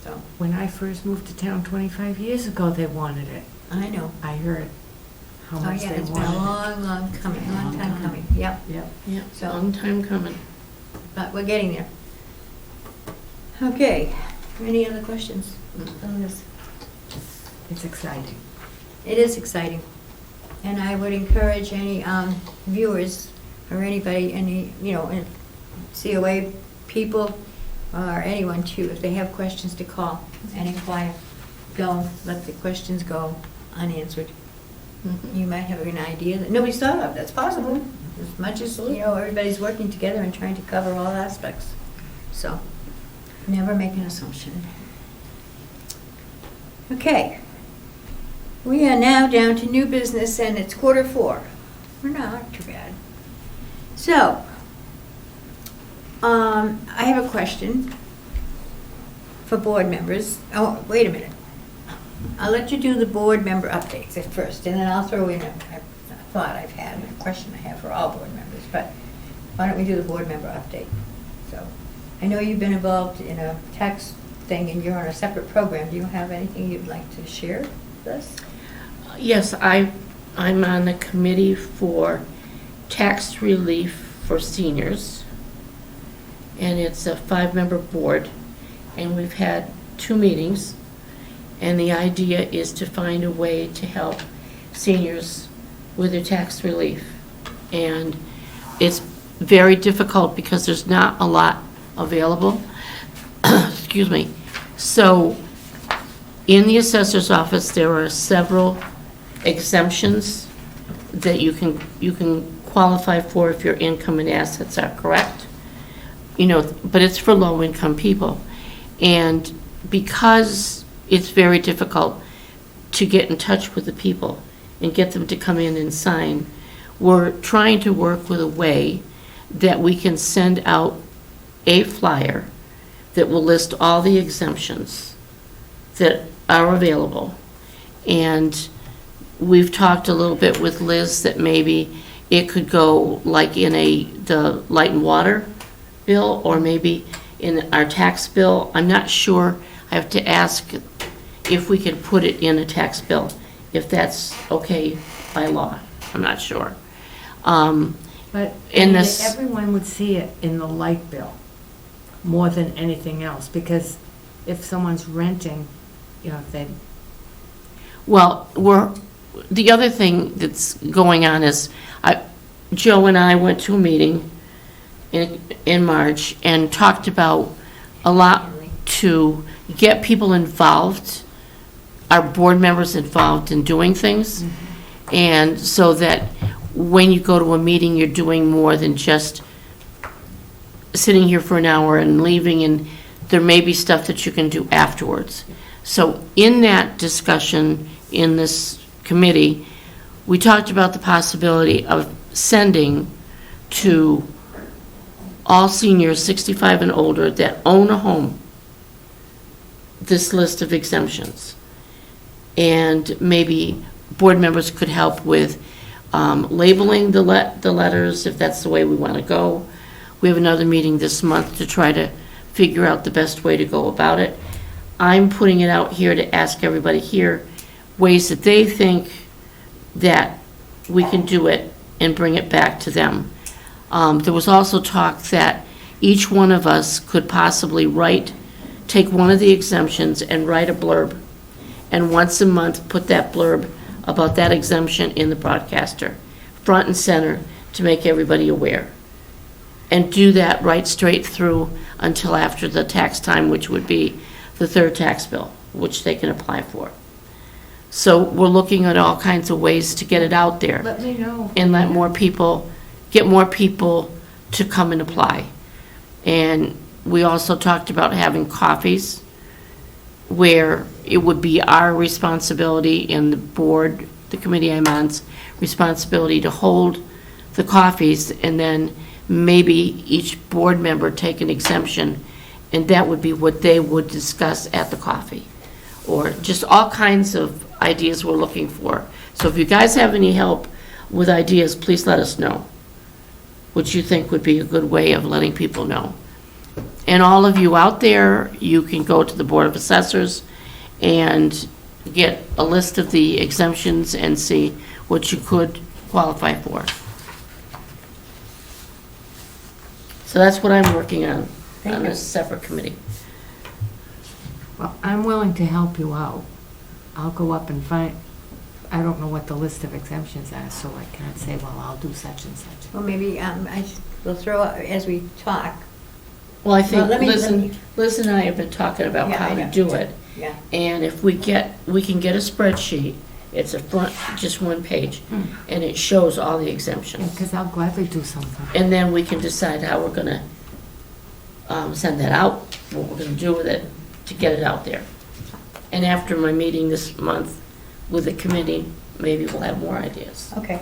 So, When I first moved to town 25 years ago, they wanted it. I know. I heard how Oh, much yeah, they it's been a wanted long time coming. Yep, it. Yep. Yeah, So- long time coming. but we're getting there. Okay, any other questions on this? It's exciting. It is exciting. And I would encourage any viewers or anybody, COA people or anyone to, if they have questions, to call and inquire. Don't let the questions go unanswered. You might have an idea that nobody's thought of. That's possible. As much as, everybody's working together and trying to cover all aspects. So, never make an assumption. Okay. We are now down to new business, and it's 4:45. We're not too bad. So, I have a question for board members. Oh, wait a minute. I'll let you do the board member updates at first, and then I'll throw in a thought I've had, a question I have for all board members. But why don't we do the board member update? So, I know you've been involved in a tax thing and you're on a separate program. Do you have anything you'd like to share with us? Yes, I'm on the committee for tax relief for seniors. And it's a 5-member board. And we've had 2 meetings. And the idea is to find a way to help seniors with their tax relief. And it's very difficult because there's not a lot available. Excuse me. So in the assessor's office, there are several exemptions that you can qualify for if your income and assets are correct. You know, but it's for low-income people. And because it's very difficult to get in touch with the people and get them to come in and sign, we're trying to work with a way that we can send out a flyer that will list all the exemptions that are available. And we've talked a little bit with Liz that maybe it could go like in the light and water bill, or maybe in our tax bill. I'm not sure. I have to ask if we could put it in a tax bill, if that's okay by law. I'm not sure. But In this- everyone would see it in the light bill more than anything else, because if someone's renting, you know, they, Well, the other thing that's going on is, Joe and I went to a meeting in March and talked about a lot to get people involved, our board members involved in doing things. And so that when you go to a meeting, you're doing more than just sitting here for an hour and leaving, and there may be stuff that you can do afterwards. So in that discussion in this committee, we talked about the possibility of sending to all seniors 65 and older that own a home this list of exemptions. And maybe board members could help with labeling the letters, if that's the way we want to go. We have another meeting this month to try to figure out the best way to go about it. I'm putting it out here to ask everybody here ways that they think that we can do it and bring it back to them. There was also talk that each one of us could possibly take one of the exemptions and write a blurb, and once a month put that blurb about that exemption in the broadcaster, front and center, to make everybody aware. And do that right straight through until after the tax time, which would be the 3rd tax bill, which they can apply for. So we're looking at all kinds of ways to get it out there let me know. and get more people to come and apply. And we also talked about having coffees where it would be our responsibility and the board, the committee I'm on's responsibility to hold the coffees, and then maybe each board member take an exemption, and that would be what they would discuss at the coffee. Or just all kinds of ideas we're looking for. So if you guys have any help with ideas, please let us know what you think would be a good way of letting people know. And all of you out there, you can go to the Board of Assessors and get a list of the exemptions and see what you could qualify for. So that's what I'm working on a separate committee. Well, I'm willing to help you out. I'll go up and find, I don't know what the list of exemptions are, so I can't say, well, I'll do such and such. Well, maybe we'll throw out, as we talk. Well, I think Well, let me- Liz and I have been talking about Yeah, how I to know. do it. Yeah. And if we can get a spreadsheet, it's a front, just one page, and it shows all the exemptions. Because I'll gladly do something. And then we can decide how we're gonna send that out, what we're gonna do with it, to get it out there. And after my meeting this month with the committee, maybe we'll have more ideas. Okay.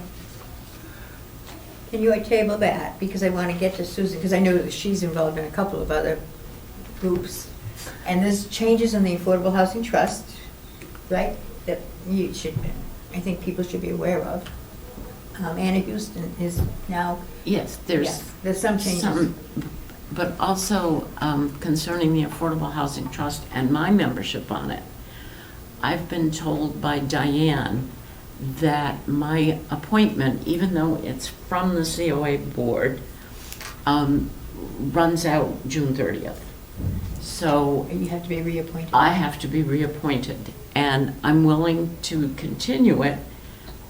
Can you table that? Because I want to get to Susan, because I know that she's involved in a couple of other groups. And there's changes in the Affordable Housing Trust, right? That I think people should be aware of. Anna Houston is now, Yes, yeah, there's some changes. but also concerning the Affordable Housing Trust and my membership on it, I've been told by Diane that my appointment, even though it's from the COA board, runs out June 30th. So And you have to be reappointed. I have to be reappointed, and I'm willing to continue it,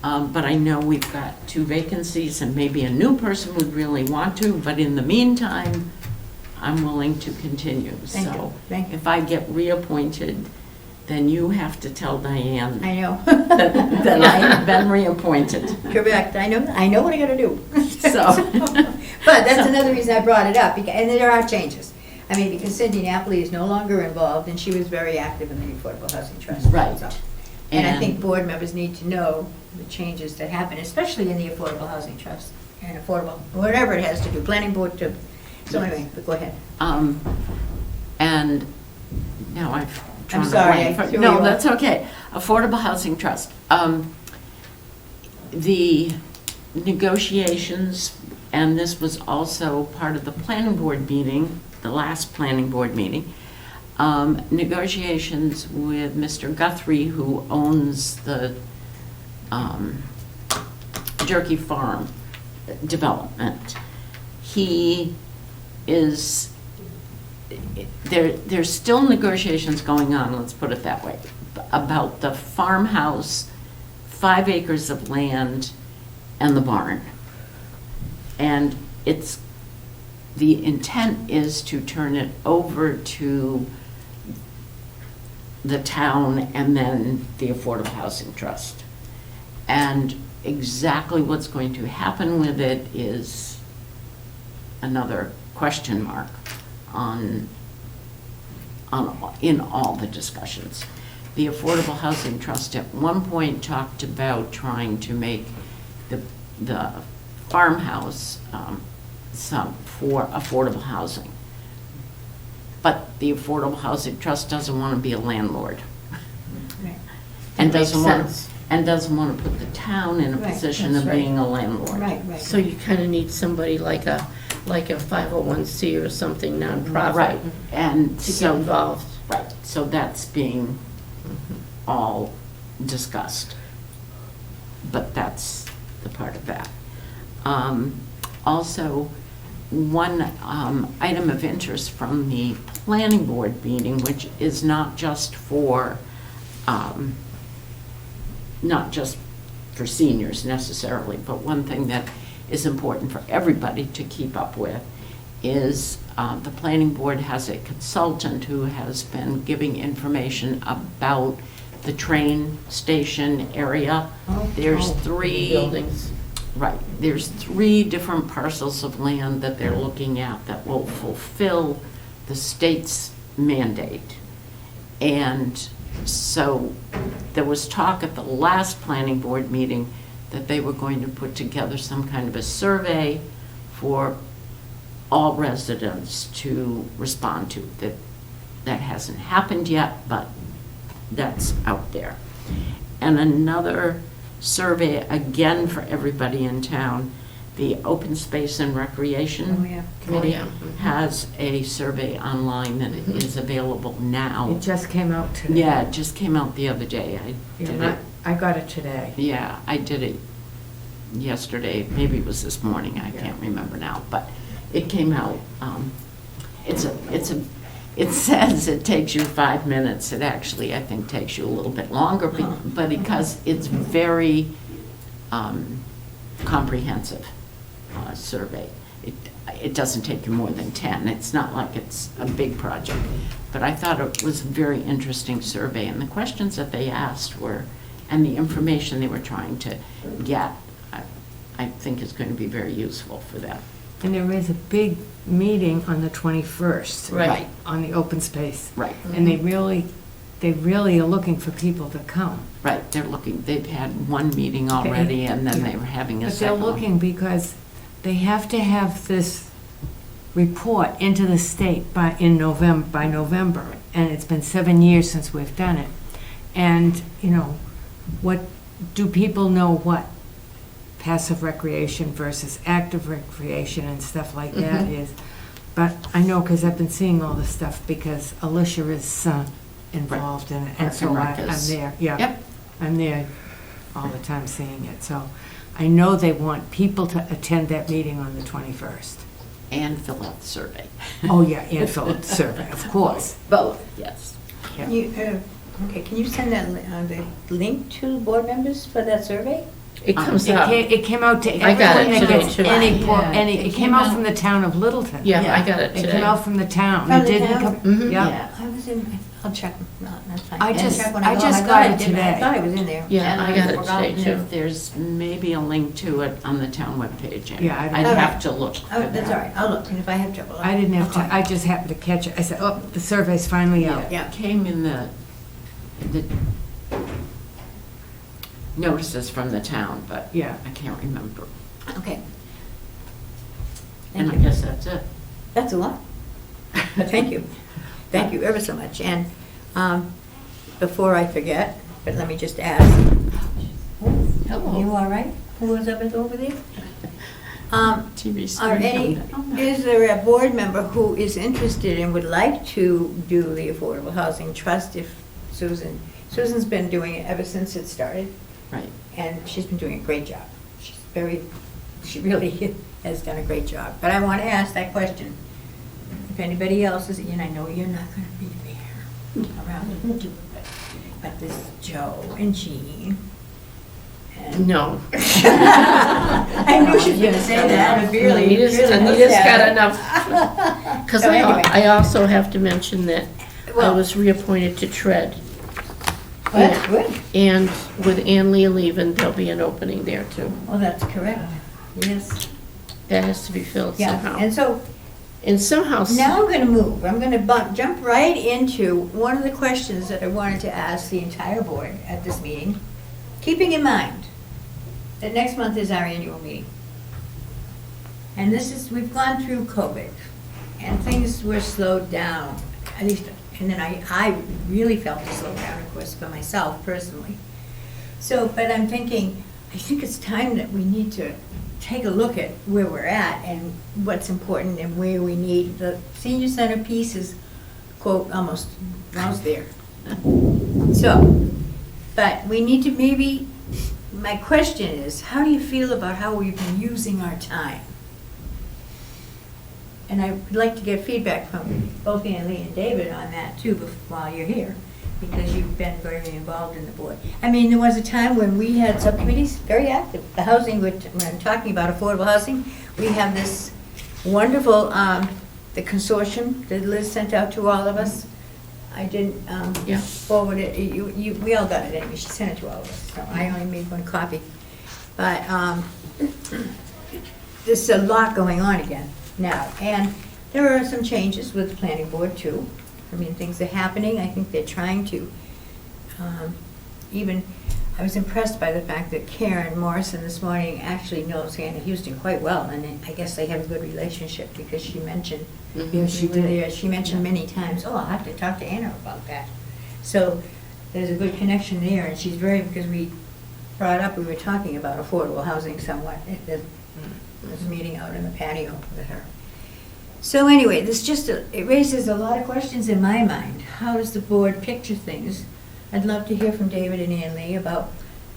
but I know we've got 2 vacancies, and maybe a new person would really want to, but in the meantime, I'm willing to continue. Thank you. So Thank you. if I get reappointed, then you have to tell Diane I know. that I have been reappointed. Correct, I know what I gotta do. So, But that's another reason I brought it up, and there are changes. I mean, because Cindy Napoli is no longer involved, and she was very active in the Affordable Housing Trust. Right. So. And I think board members need to know the changes that happen, especially in the Affordable Housing Trust, and affordable, whatever it has to do, planning board too. So anyway, but go ahead. and now I've drawn a sorry, blank. I threw No, you off. that's okay. Affordable Housing Trust. The negotiations, and this was also part of the planning board meeting, the last planning board meeting, negotiations with Mr. Guthrie, who owns the Jerky Farm development. He is, there's still negotiations going on, let's put it that way, about the farmhouse, 5 acres of land, and the barn. And the intent is to turn it over to the town and then the Affordable Housing Trust. And exactly what's going to happen with it is another question mark in all the discussions. The Affordable Housing Trust at one point talked about trying to make the farmhouse some for affordable housing. But the Affordable Housing Trust doesn't want to be a landlord. Right. And That makes doesn't want to put the town in a Right, position that's of right. being a landlord. Right, right. So you kind of need somebody like a 501c or something nonprofit. Right, and To get so, involved. right, so that's being all discussed. But that's the part of that. Also, one item of interest from the planning board meeting, which is not just for seniors necessarily, but one thing that is important for everybody to keep up with is the planning board has a consultant who has been giving information about the train station area. There's 3 buildings. Right, there's 3 different parcels of land that they're looking at that will fulfill the state's mandate. And so there was talk at the last planning board meeting that they were going to put together some kind of a survey for all residents to respond to. That hasn't happened yet, but that's out there. And another survey, again for everybody in town, the Open Space and Recreation Oh, yeah. Committee Oh, yeah. has a survey online that is available now. It just came out today. Yeah, it just came out the other day. I did Yeah, it. I got it today. Yeah, I did it yesterday, maybe it was this morning, I can't remember now, but it came out. It says it takes you 5 minutes. It actually, I think, takes you a little bit longer, but because it's very comprehensive survey. It doesn't take you more than 10. It's not like it's a big project. But I thought it was a very interesting survey, and the questions that they asked were, and the information they were trying to get, I think is going to be very useful for them. And there is a big meeting on the 21st. Right. On the open space. Right, And they really are looking for people to come. right. They've had one meeting already, and then they were having a But they're second one. looking because they have to have this report into the state by November. And it's been 7 years since we've done it. And, what, do people know what passive recreation versus active recreation and stuff like that is? but I know because I've been seeing all this stuff because Alicia is involved in it. And so I'm there, yeah. Yep. I'm there all the time seeing it. So I know they want people to attend that meeting on the 21st. And fill out the survey. Oh, yeah, and fill out the survey, of course. Both, yes. Yeah. Okay, can you send that, the link to board members for that survey? It comes up. It came out to I got everyone it that today, gets too. any, it came out from the town of Littleton. Yeah, I got it It came today. out from the town. From It the didn't town? come, yeah. I was in, I'll check, no, that's fine. I I'll just- check when I go just home. got it I today. thought it was in there. Yeah, And I got it forgotten today, too. if there's maybe a link to it on the town webpage. Yeah, I don't- I'd Okay. have to look. Oh, for that's that. all right, I'll look, and if I have trouble. I didn't have I'll time, call. I just happened to catch it. I said, oh, the survey's finally out. Yeah. It came in the notices from the town, but Yeah. I can't remember. Okay. And Thank I you. guess that's it. That's a lot. But thank you. Thank you ever so much. And before I forget, but let me just ask. Hello. You all right? Who was up over there? TV Are any, is there a board member who is interested and would like to do the Affordable Housing Trust if Susan's been doing it ever since it started, Right. and she's been doing a great job. She really has done a great job. But I want to ask that question. If anybody else is, and I know you're not going to be there around to do it, but this Joe and Jean. And No. I knew she was going to say that. It really, Anita's really Anita's looks got at it. enough. Because So anyway. I also have to mention that I Well- was reappointed to TRED. Well, that's good. And with Ann Lee leaving, there'll be an opening there too. Well, that's correct. Yes. That has to be filled Yeah, somehow. and so And somehow, now I'm going to move. I'm going to jump right into one of the questions that I wanted to ask the entire board at this meeting, keeping in mind that next month is our annual meeting. And we've gone through COVID, and things were slowed down, at least, and then I really felt the slowdown, of course, for myself personally. So, but I'm thinking, I think it's time that we need to take a look at where we're at and what's important and where we need. The senior center piece is, quote, almost there. So, but we need to maybe, my question is, how do you feel about how we've been using our time? And I would like to get feedback from both Ann Lee and David on that too while you're here, because you've been very involved in the board. I mean, there was a time when we had subcommittees, very active. The housing, when I'm talking about affordable housing, we have this wonderful, the consortium that Liz sent out to all of us. I didn't Yeah. forward it, we all got it anyway, she sent it to all of us, so I only made one copy. But there's a lot going on again now, and there are some changes with the planning board too. I mean, things are happening. I think they're trying to, I was impressed by the fact that Karen Morrison this morning actually knows Hannah Houston quite well, and I guess they have a good relationship because she mentioned, Yes, she did. yeah, she mentioned many times, oh, I'll have to talk to Anna about that. So there's a good connection there, and she's because we were talking about affordable housing somewhat at this meeting out in the patio with her. So anyway, it raises a lot of questions in my mind. How does the board picture things? I'd love to hear from David and Ann Lee about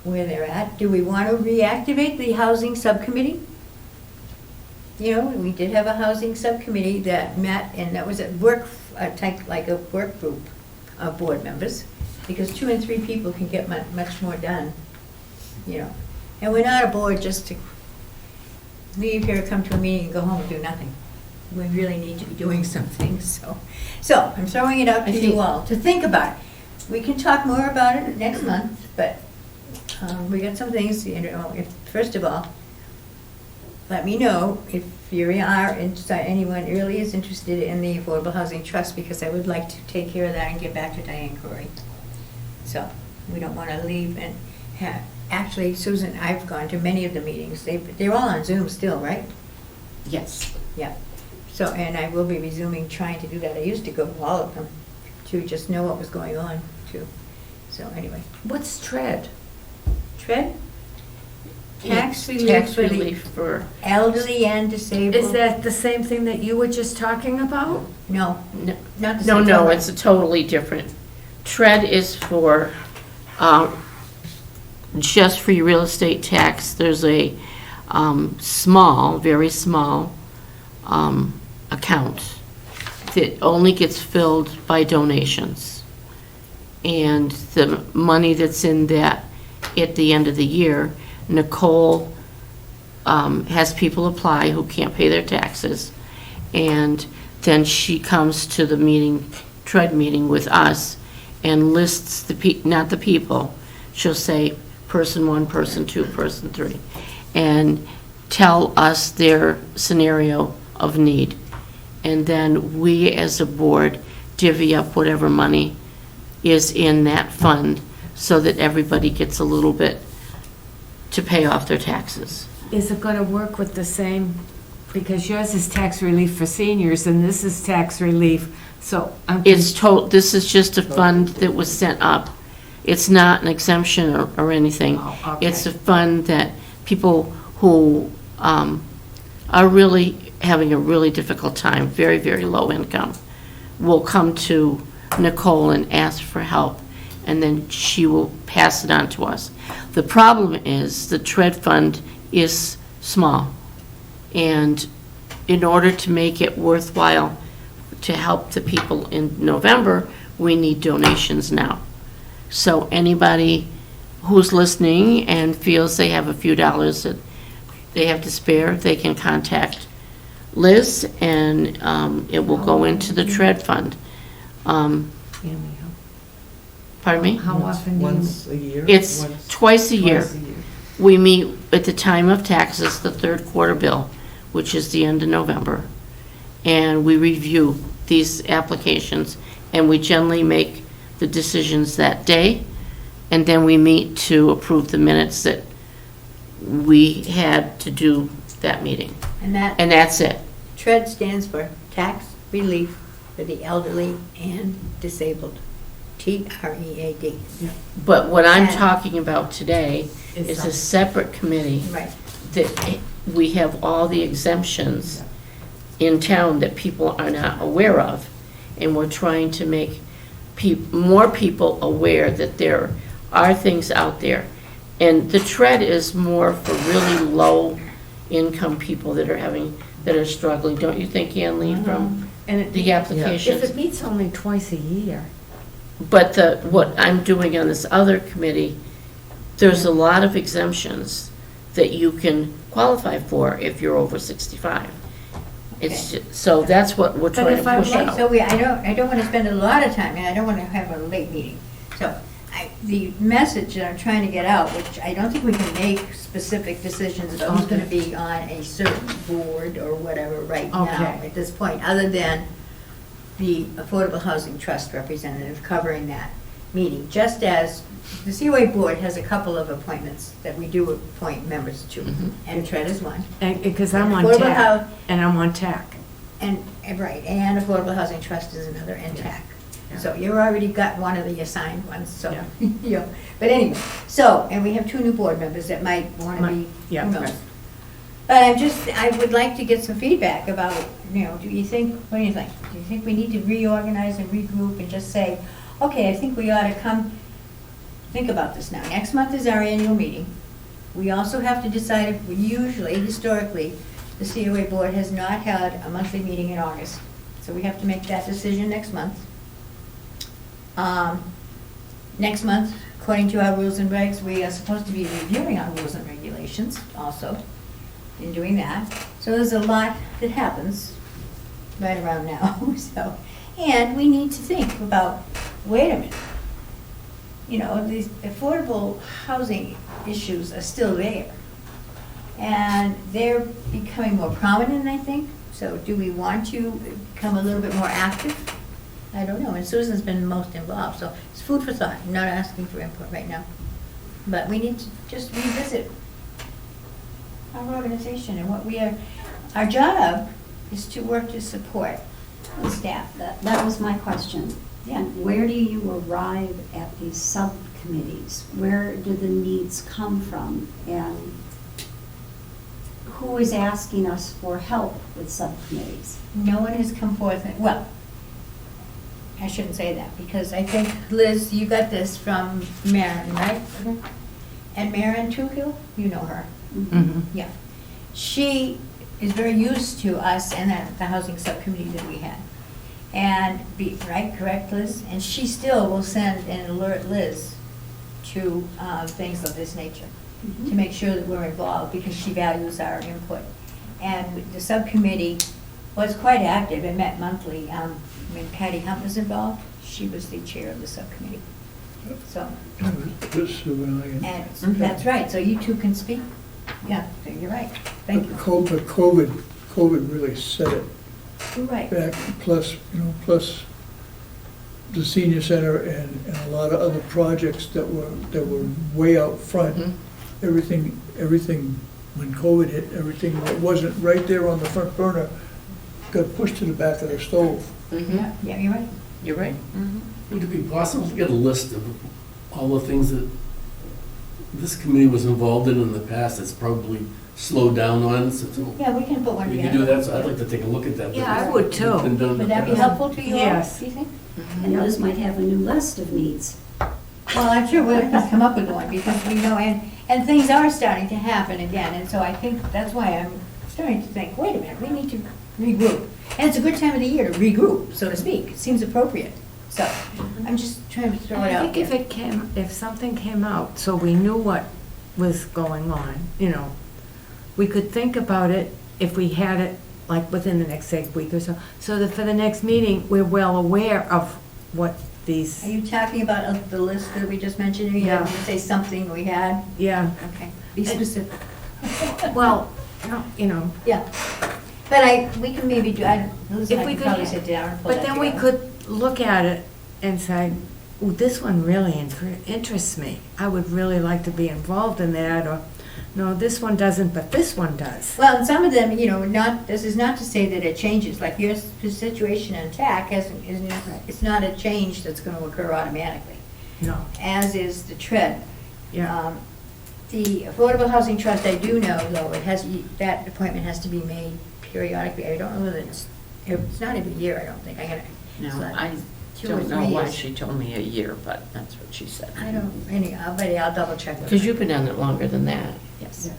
where they're at. Do we want to reactivate the housing subcommittee? You know, we did have a housing subcommittee that met, and that was a work group of board members, because 2 and 3 people can get much more done, you know. And we're not a board just to leave here, come to a meeting, and go home and do nothing. We really need to be doing something, so I'm throwing it out to you all to think about it. We can talk more about it next month, but we got some things, you know, first of all, let me know if anyone really is interested in the Affordable Housing Trust, because I would like to take care of that and get back to Diane Corey. So we don't want to leave and actually, Susan, I've gone to many of the meetings. They're all on Zoom still, right? Yes. Yeah. So, and I will be resuming trying to do that. I used to go to all of them to just know what was going on too. So anyway. What's TRED? TRED? tax relief Tax for the relief for, elderly and disabled. Is that the same thing that you were just talking about? No, No. not the no, same. no, it's a totally different. TRED is for, just for your real estate tax. There's a small, very small account that only gets filled by donations. And the money that's in that at the end of the year, Nicole has people apply who can't pay their taxes. And then she comes to the meeting, TRED meeting with us and lists not the people. She'll say person 1, person 2, person 3, and tell us their scenario of need. And then we as a board divvy up whatever money is in that fund so that everybody gets a little bit to pay off their taxes. Is it going to work with the same, because yours is tax relief for seniors and this is tax relief, so I'm. This is just a fund that was sent up. It's not an exemption or anything. Oh, okay. It's a fund that people who are really having a really difficult time, very, very low income, will come to Nicole and ask for help, and then she will pass it on to us. The problem is the TRED fund is small, and in order to make it worthwhile to help the people in November, we need donations now. So anybody who's listening and feels they have a few dollars that they have to spare, they can contact Liz, and it will go into the TRED fund. Pardon me? How often do you? Once a year? It's Once- twice a year. Twice a year. We meet at the time of taxes, the third quarter bill, which is the end of November, and we review these applications, and we generally make the decisions that day, and then we meet to approve the minutes that we had to do that meeting, And that and that's it. TRED stands for Tax Relief for the Elderly and Disabled. TREAD. But what I'm And- talking about today is a separate committee Right. that we have all the exemptions in town that people are not aware of, and we're trying to make more people aware that there are things out there. And the TRED is more for really low-income people that are struggling, don't you think, Ann Lee, from And the applications? if it meets only twice a year. But what I'm doing on this other committee, there's a lot of exemptions that you can qualify for if you're over 65. So that's what we're trying if to I push Okay, out. so I don't want to spend a lot of time, and I don't want to have a late meeting. So the message that I'm trying to get out, which I don't think we can make specific decisions about who's going to be on a certain board or whatever right now Okay. at this point, other than the Affordable Housing Trust representative covering that meeting, just as the COA board has a couple of appointments that we do appoint members to, and TRED is one. Because I'm on Affordable TAC, and I'm on TAC. And right, and Affordable Housing Trust is another, and TAC. So you already got one of the assigned ones, so, you know. But anyway, so, and we have 2 new board members that might want to be, Yeah, who knows. right. But I would like to get some feedback about, what do you think Do you think we need to reorganize and regroup and just say, okay, I think we ought to think about this now. Next month is our annual meeting. We also have to decide if, historically, the COA board has not had a monthly meeting in August. So we have to make that decision next month. Next month, according to our rules and regs, we are supposed to be reviewing our rules and regulations also in doing that. So there's a lot that happens right around now. So, and we need to think about, wait a minute, these affordable housing issues are still there. And they're becoming more prominent, I think. So do we want to become a little bit more active? I don't know. And Susan's been most involved. So it's food for thought. I'm not asking for input right now. But we need to just revisit our organization and what we are. Our job is to work to support the staff. That was my question. Yeah. Where do you arrive at these subcommittees? Where do the needs come from? And who is asking us for help with subcommittees? No one has come forth, well, I shouldn't say that, because I think, Liz, you got this from Maren, right? And Maren Toohill, you know her. Yeah. She is very used to us and the housing subcommittee that we had. And, right, correct, Liz? And she still will send and alert Liz to things of this nature, to make sure that we're involved, because she values our input. And the subcommittee was quite active and met monthly. When Patty Hunt was involved, she was the chair of the subcommittee. So, and that's right, so you two can speak. Yeah, you're right. Thank you. COVID really set it You're right. back, plus the senior center and a lot of other projects that were way out front. Everything, when COVID hit, everything that wasn't right there on the front burner got pushed to the back of the stove. Yeah, you're right. You're right. Would it be possible to get a list of all the things that this committee was involved in the past that's probably slowed down on? Yeah, we can put one We together. could do that, so I'd like to take a look at that. Yeah, I would too. It's been done in the Would that be past. helpful to you all, Yes. do you think? And Liz might have a new list of needs. Well, I'm sure we'll come up with one, because we know, and things are starting to happen again, and so I think that's why I'm starting to think, wait a minute, we need to regroup. And it's a good time of the year to regroup, so to speak. It seems appropriate. So, I'm just trying to throw it I out think there. if something came out, so we knew what was going on, we could think about it if we had it like within the next, say, week or so that for the next meeting, we're well aware of what these, Are you talking about the list that we just mentioned? Or you Yeah. have to say something we had? yeah, Okay, be specific. well, Yeah. But we can maybe do, Liz and If I we could could probably ha- sit down and pull but that then we together. could look at it and say, "Ooh, this one really interests me. I would really like to be involved in that," or, "No, this one doesn't, but this one does." Well, and some of them, this is not to say that it changes, like your situation in TAC it's not a change that's gonna occur automatically, No, as is the TRED. yeah. The Affordable Housing Trust, I do know, though, that appointment has to be made periodically. I don't know whether it's not every year, I don't think. No, it's like I 2 or don't 3 know why years. she told me a year, but that's what she said. I don't, I'll double check with her. Because you've been on it longer than that. Yes.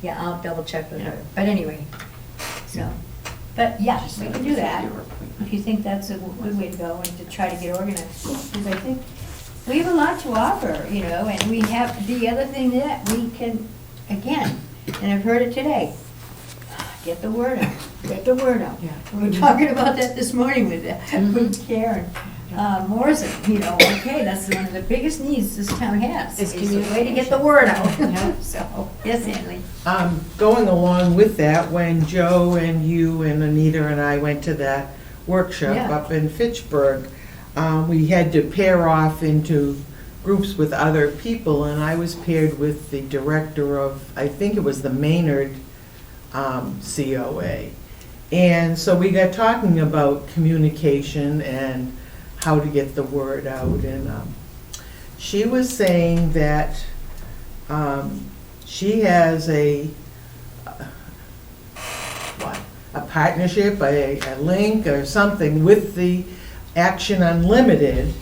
Yeah, I'll double check with her. But anyway, so, but yeah, She we said can it do was a that. year appointment. If you think that's a good way to go and to try to get organized. Because I think we have a lot to offer, and we have, the other thing that we can, again, and I've heard it today, get the word out, get the word out. Yeah. We were talking about that this morning with Karen Morrison, okay, that's one of the biggest needs this town has, Is is a way to get the word out. Yeah. So, yes, Annalee. Going along with that, when Joe and you and Anita and I went to that workshop Yeah. up in Fitchburg, we had to pair off into groups with other people, and I was paired with the director of, I think it was the Maynard COA. And so we got talking about communication and how to get the word out, and she was saying that she has a partnership, a link or something with the Action Unlimited,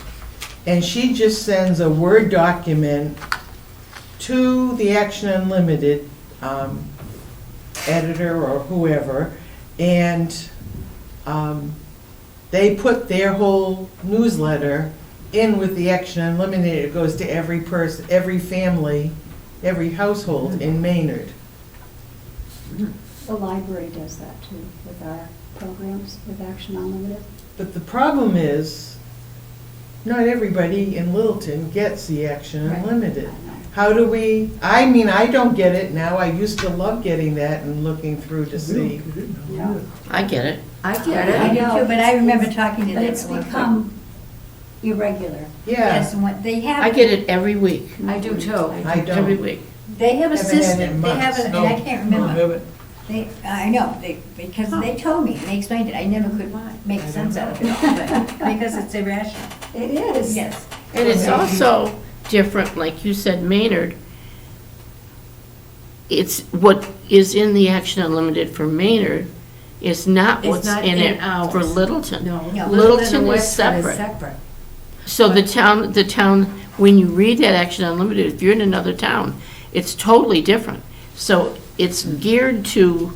and she just sends a Word document to the Action Unlimited editor or whoever, and they put their whole newsletter in with the Action Unlimited. It goes to every person, every family, every household in Maynard. The library does that too with our programs with Action Unlimited. But the problem is, not everybody in Littleton gets the Action Right. Unlimited. How do we, I don't get it now. I used to love getting that and looking through to see. No. I get it. I get I it. do too, but I remember talking to But them. it's at one point. become irregular. Yeah, Yes, and what they have. I get it every week, I do too. I every don't. week. They have a Haven't had it system, in they have, months. and I can't remember. Have it. I know, because they told me, and they explained it, I never could make sense out of it all, but, because it's irrational. It is. Yes. And it's also different, like you said, Maynard. it's, what is in the Action Unlimited for Maynard is not It's what's not in in it ours. for Littleton. No. Littleton is Westford separate. So the town, when you read that Action Unlimited, if you're in another town, it's totally different. So it's geared to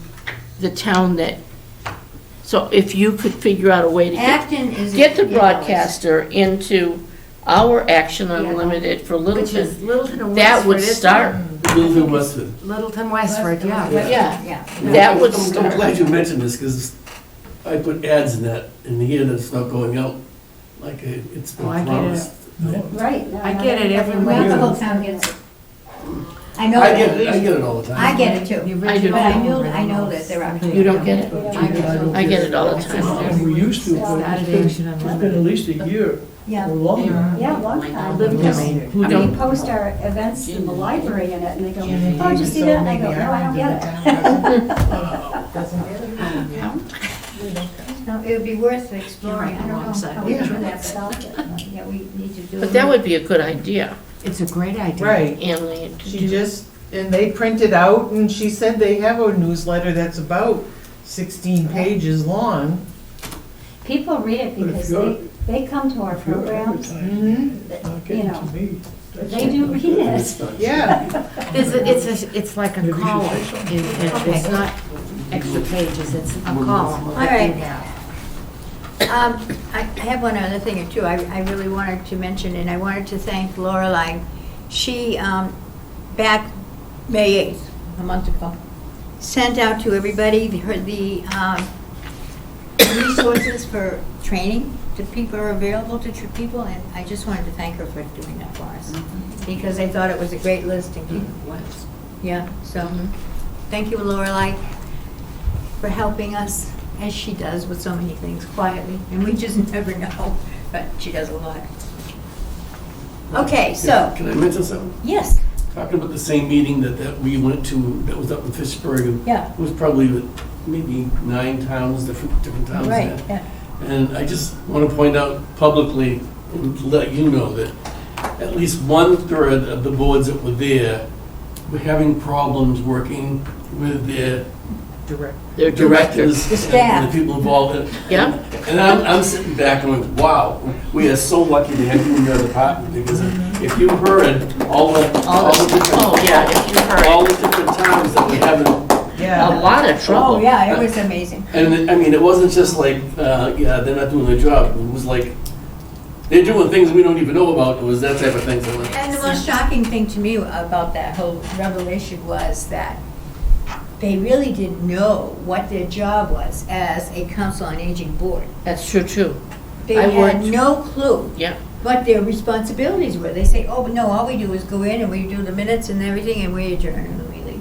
the town that, so if you could figure out a way to Acton is. get the yeah, broadcaster into our Action Unlimited for Which is Littleton, Littleton and that would Westford, isn't start. Littleton Westford. Littleton, Westford, yeah. Yeah, that would I'm start. glad you mentioned this, because I put ads in that, in here that's not going out, like it's been Oh, I get it. promised. Right. I get it everywhere. Well, the whole town gets it. I know I that. get it, I get it all the time. I get it too. I do. But I know that there are. You don't get it? don't I get it all the time. And we used to, but it's been at least a year Yeah. or longer. Yeah, long time. Lived Just- in Who We don't? post our events in the library in it, and they go, oh, did you see that? And I go, no, I don't get it. No, it would be worth exploring. I don't know how we Yeah. do that, but yeah, we need to do. But that would be a good idea, It's a great idea. Right. Anne, to She do. just, and they print it out, and she said they have a newsletter that's about 16 pages long. People read it But if because you're- they come to our If you're programs, advertising, that, not you getting know, to me. that's they do read it. Yeah. It's like a Maybe you should column. say something. It's not extra pages, it's a column. All right. I have one other thing or two I really wanted to mention, and I wanted to thank Lorelei. She, back May 8th, a month ago, sent out to everybody the resources for training that people are available to people, and I just wanted to thank her for doing that for us, because I thought it was a great list. And yeah, so, thank you, Lorelei, for helping us, as she does with so many things quietly, and we just never know, but she does a lot. Okay, so, Can I mention something? yes, Talking about the same meeting that we went to, that was up in Fitchburg, and yeah, it was probably maybe 9 towns, different towns right, there. yeah. And I just want to point out publicly and let you know that at least 1/3 of the boards that were there were having problems working with their Their directors The staff. and the people involved in it. Yeah. And I'm sitting back going, wow, we are so lucky to have you in your department, because if you heard all the different, Oh, yeah, if you all heard, the different towns that we have in a Yeah. lot of trouble. Oh, yeah, it was amazing. And I mean, it wasn't just like, yeah, they're not doing their job. It was like, they're doing things we don't even know about. It was that type of thing. So like, And the most shocking thing to me about that whole revelation was that they really didn't know what their job was as a council on aging board. That's true, too. They I had worked- no clue Yeah. what their responsibilities were. They say, oh, but no, all we do is go in and we do the minutes and everything, and we adjourn and we leave.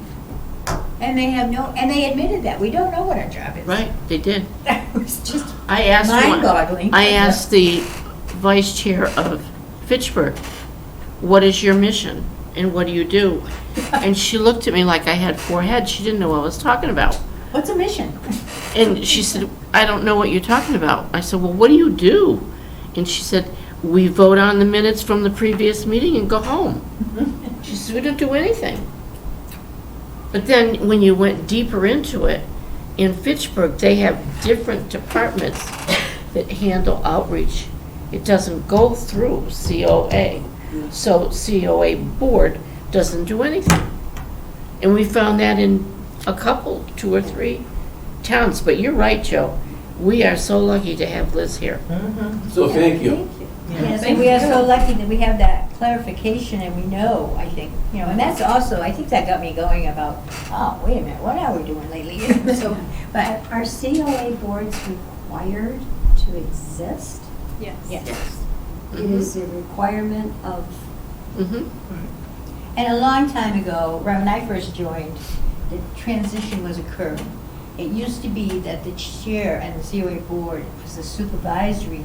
And they admitted that. We don't know what our job is. Right, they did. That was just I asked one, mind-boggling. I asked the vice chair of Fitchburg, what is your mission and what do you do? And she looked at me like I had 4 heads. She didn't know what I was talking about. What's a mission? And she said, I don't know what you're talking about. I said, well, what do you do? And she said, we vote on the minutes from the previous meeting and go home. She said, we don't do anything. But then when you went deeper into it, in Fitchburg, they have different departments that handle outreach. It doesn't go through COA. So COA board doesn't do anything. And we found that in a couple, 2 or 3 towns. But you're right, Joe. We are so lucky to have Liz here. so thank you. Yes, and we are so lucky that we have that clarification and we know, I think, and that's also, I think that got me going about, oh, wait a minute, what are we doing lately? So, but, Are COA boards required to exist? Yes. yes. It is a requirement of, Mm-hmm. And a long time ago, right when I first joined, the transition was occurring. It used to be that the chair and the COA board was the supervisory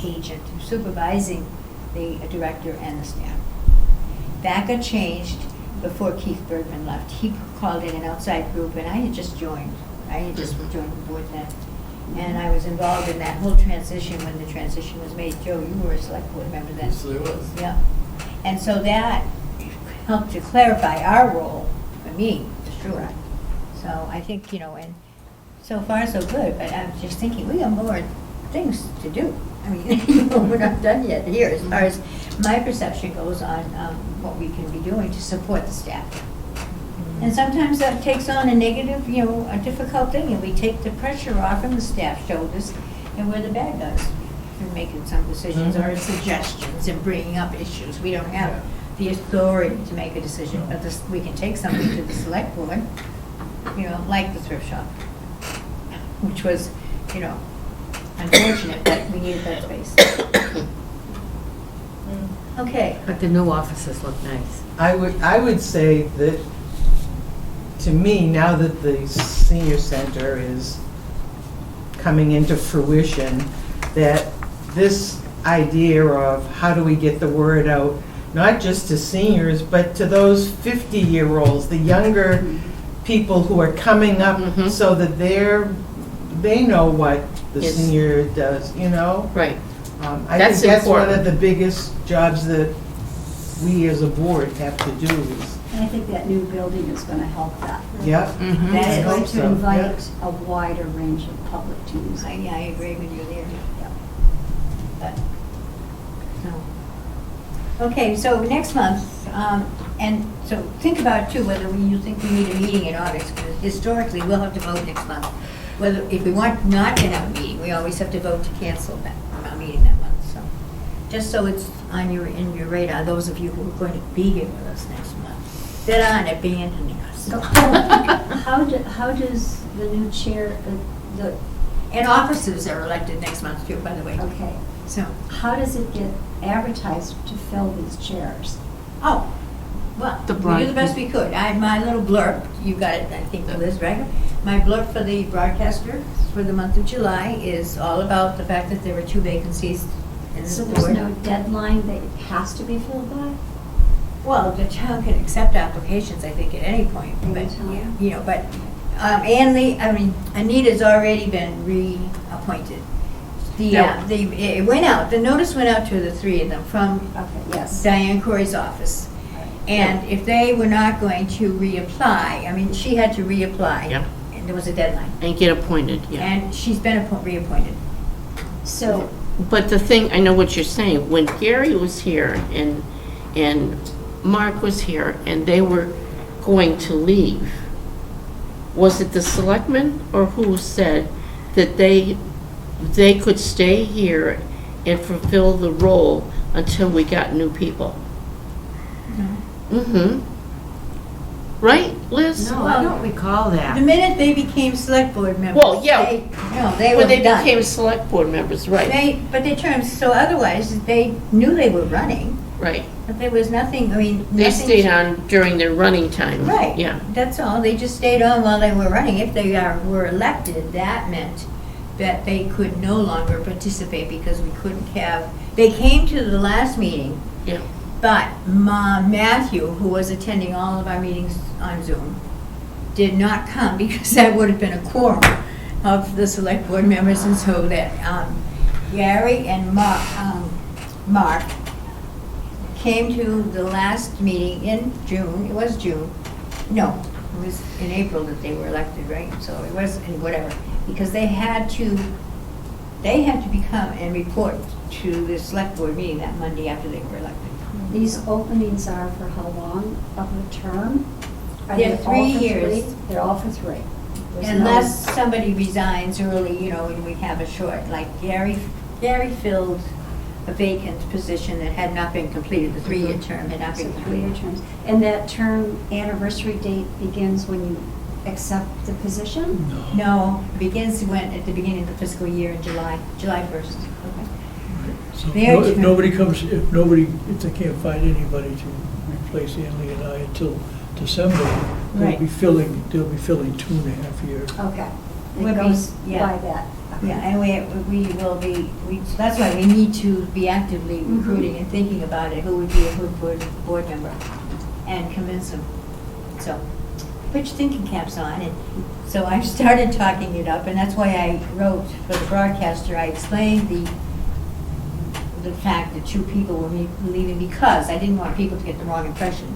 agent supervising the director and the staff. That got changed before Keith Bergman left. He called in an outside group, and I had just joined. I had just joined the board then. And I was involved in that whole transition when the transition was made. Joe, you were a select board member then. So there was. Yeah. And so that helped to clarify our role, for me, through it. So I think, and so far so good, but I was just thinking, we got more things to do. I mean, we're not done yet here as far as my perception goes on what we can be doing to support the staff. And sometimes that takes on a negative, a difficult thing, and we take the pressure off from the staff shoulders, and we're the bad guys for making some decisions or suggestions and bringing up issues. We don't have the authority to make a decision, but we can take something to the select board, like the thrift shop, which was, unfortunate, but we needed that space. Okay. But the new offices look nice. I would say that, to me, now that the senior center is coming into fruition, that this idea of how do we get the word out, not just to seniors, but to those 50-year-olds, the younger people who are coming up, so that they know what the Yes. senior does, Right. I That's think that's one of important. the biggest jobs that we as a board have to do is, And I think that new building is going to help that. yeah. Mhm. It's I going hope to so, invite a wider range of public to use it. I agree with you there. But, no. Okay, so next month, and so think about too, whether you think we need a meeting in August, because historically, we'll have to vote next month. Whether, if we want not to have a meeting, we always have to vote to cancel our meeting that month, so. Just so it's in your radar, those of you who are going to be here with us next month, that aren't abandoning us. So how does the new chair, the, And officers are elected next month too, by the way. okay, So, how does it get advertised to fill these chairs? oh, well, The we did the best we could. My little blurb, you got it, I think, Liz, right? My blurb for the broadcaster for the month of July is all about the fact that there were 2 vacancies in the So board. there's no deadline that it has to be filled by? Well, the town can accept applications, I think, at any point, but, Anytime. but, Anita's already been reappointed. It went out, the notice went out to the 3 of them from Okay, yes. Diane Corey's office. And if they were not going to reapply, she had to reapply. Yep. And there was a deadline. And get appointed, yeah. And she's been reappointed. So, But the thing, I know what you're saying, when Gary was here and Mark was here and they were going to leave, was it the selectmen or who said that they could stay here and fulfill the role until we got new people? Mm-hmm. Right, Liz? No, I don't recall The that. minute they became select board members. Well, yeah. They were When they done. became select board members, right, But they terms, so otherwise, they knew they were running, right. but there was nothing, They nothing. stayed on during their running time. Right. Yeah. That's all. They just stayed on while they were running. If they were elected, that meant that they could no longer participate because we couldn't have, they came to the last meeting, Yeah. but Matthew, who was attending all of our meetings on Zoom, did not come because that would have been a quorum of the select board members, and so that Gary and Mark came to the last meeting in June. It was June. No, it was in April that they were elected, right? So it was in whatever, because they had to become and report to the select board meeting that Monday after they were elected. these openings are for how long of a term? Are They're they all 3 for years. 3? They're all for 3. There's no- Unless somebody resigns early, and we have a short, like Gary filled a vacant position that had not been completed, the 3-year term had not So been 3-year completed. terms. And that term anniversary date begins when you accept the position? No, begins at the beginning of the fiscal year in July 1st. So Their if turn. nobody comes, if they can't find anybody to replace Andy and I until December, Right. they'll be filling 2.5 years. Okay. Would It be- goes yeah. by that. Okay. Yeah, and we will be, that's why we need to be actively Mhm. recruiting and thinking about it, who would be a good board member, and convince them. So, put your thinking caps on, and so I started talking it up, and that's why I wrote for the broadcaster, I explained the fact that 2 people were leaving because I didn't want people to get the wrong impression.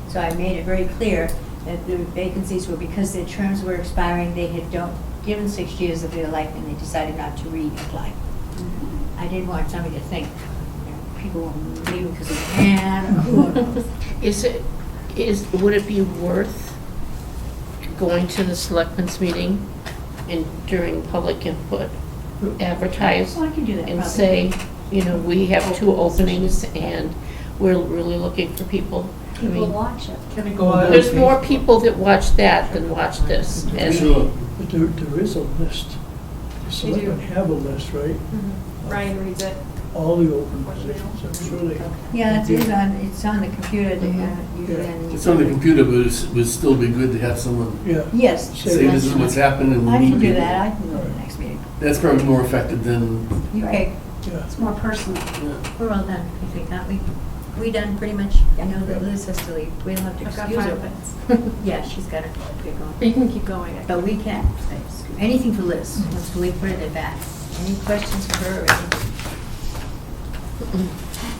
So I made it very clear, that the vacancies were because their terms were expiring, they had given 6 years of their life and they decided not to reapply. I didn't want somebody to think, you know, people were leaving because of man or who knows. Would it be worth going to the selectmen's meeting and during public input, advertise Well, I can do that and probably. say, you know, we have 2 openings and we're really looking for people? I People mean, watch it. Can I go out? there's more people that watch that than watch this. And Sure. But there is a list. The selectmen have a list, right? Ryan reads it. All the open positions, I'm sure they. Yeah, it's on the computer, they have it usually on the. It's on the computer, but it would still be good to have someone Yeah. Yes. say this is what's happened and we I need can do people. that, I can go to the next meeting. That's probably more effective than, Okay, Yeah. It's more personal. we're all done, I think, aren't we? We done pretty much? I know that Liz has to leave, we don't have to I've got excuse 5 her. minutes. Yeah, she's gotta get going. You can keep going. But we can, anything for Liz, once we put it back. Any questions for her or anything?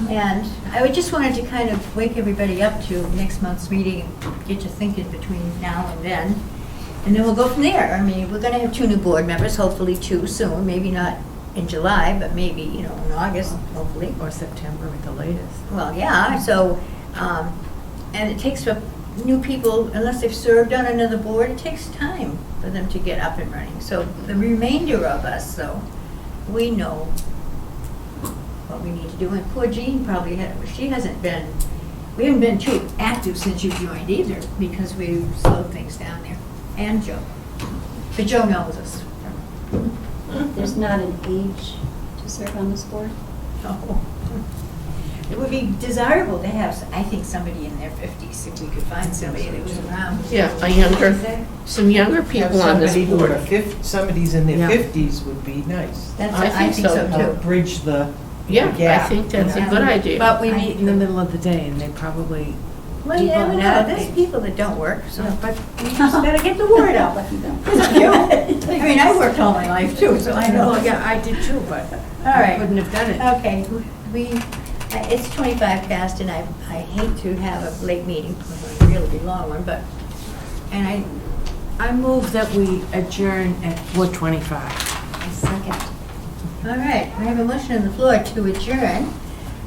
And I would just wanted to kind of wake everybody up to next month's meeting and get you thinking between now and then. And then we'll go from there. I mean, we're gonna have 2 new board members, hopefully 2 soon, maybe not in July, but maybe, you know, in August, hopefully. Or September at the latest. Well, yeah, so, and it takes for new people, unless they've served on another board, it takes time for them to get up and running. So the remainder of us, though, we know what we need to do. And poor Jean probably she hasn't been, we haven't been too active since you joined either, because we slowed things down there. And Joe. But Joe knows us. There's not an age to serve on this board? Oh. It would be desirable to have, I think, somebody in their 50s, if we could find somebody that was around. Yeah, some younger Have people on this somebody who board. are somebody's in their Yeah. 50s would be nice. That's, I I think think so so, too. Bridge the Yeah, I gap. think that's a good idea. But we In need, the middle of the day, and they probably, well, you never people know, now- there's people that don't work, so, but we just gotta get the word out. Lucky them. I mean, I worked all my life too, so I know. well, yeah, I did too, but All right. I couldn't have done it. Okay, it's 25 past, and I hate to have a late meeting, a really long one, but, and I move that we adjourn at 4:25. Second. all right, I have a motion on the floor to adjourn,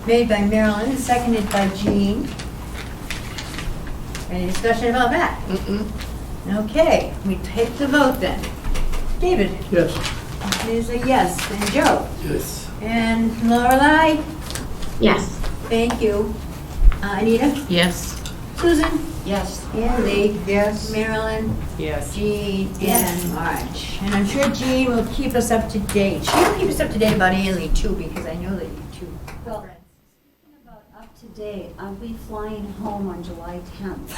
made by Marilyn and seconded by Jean. Any discussion about that? Okay, we take the vote then. David Yes. is a yes, and Joe, yes. and Lorelei, Yes. thank you. Anita, Yes. Susan, yes. and Lee, Yes. Marilyn, Yes. Jean, and Marge. And I'm sure Jean will keep us up to date. She'll keep us up to date about Anley too, because I know that you two are Well, friends. Speaking about up to date, I'll be flying home on July 10th.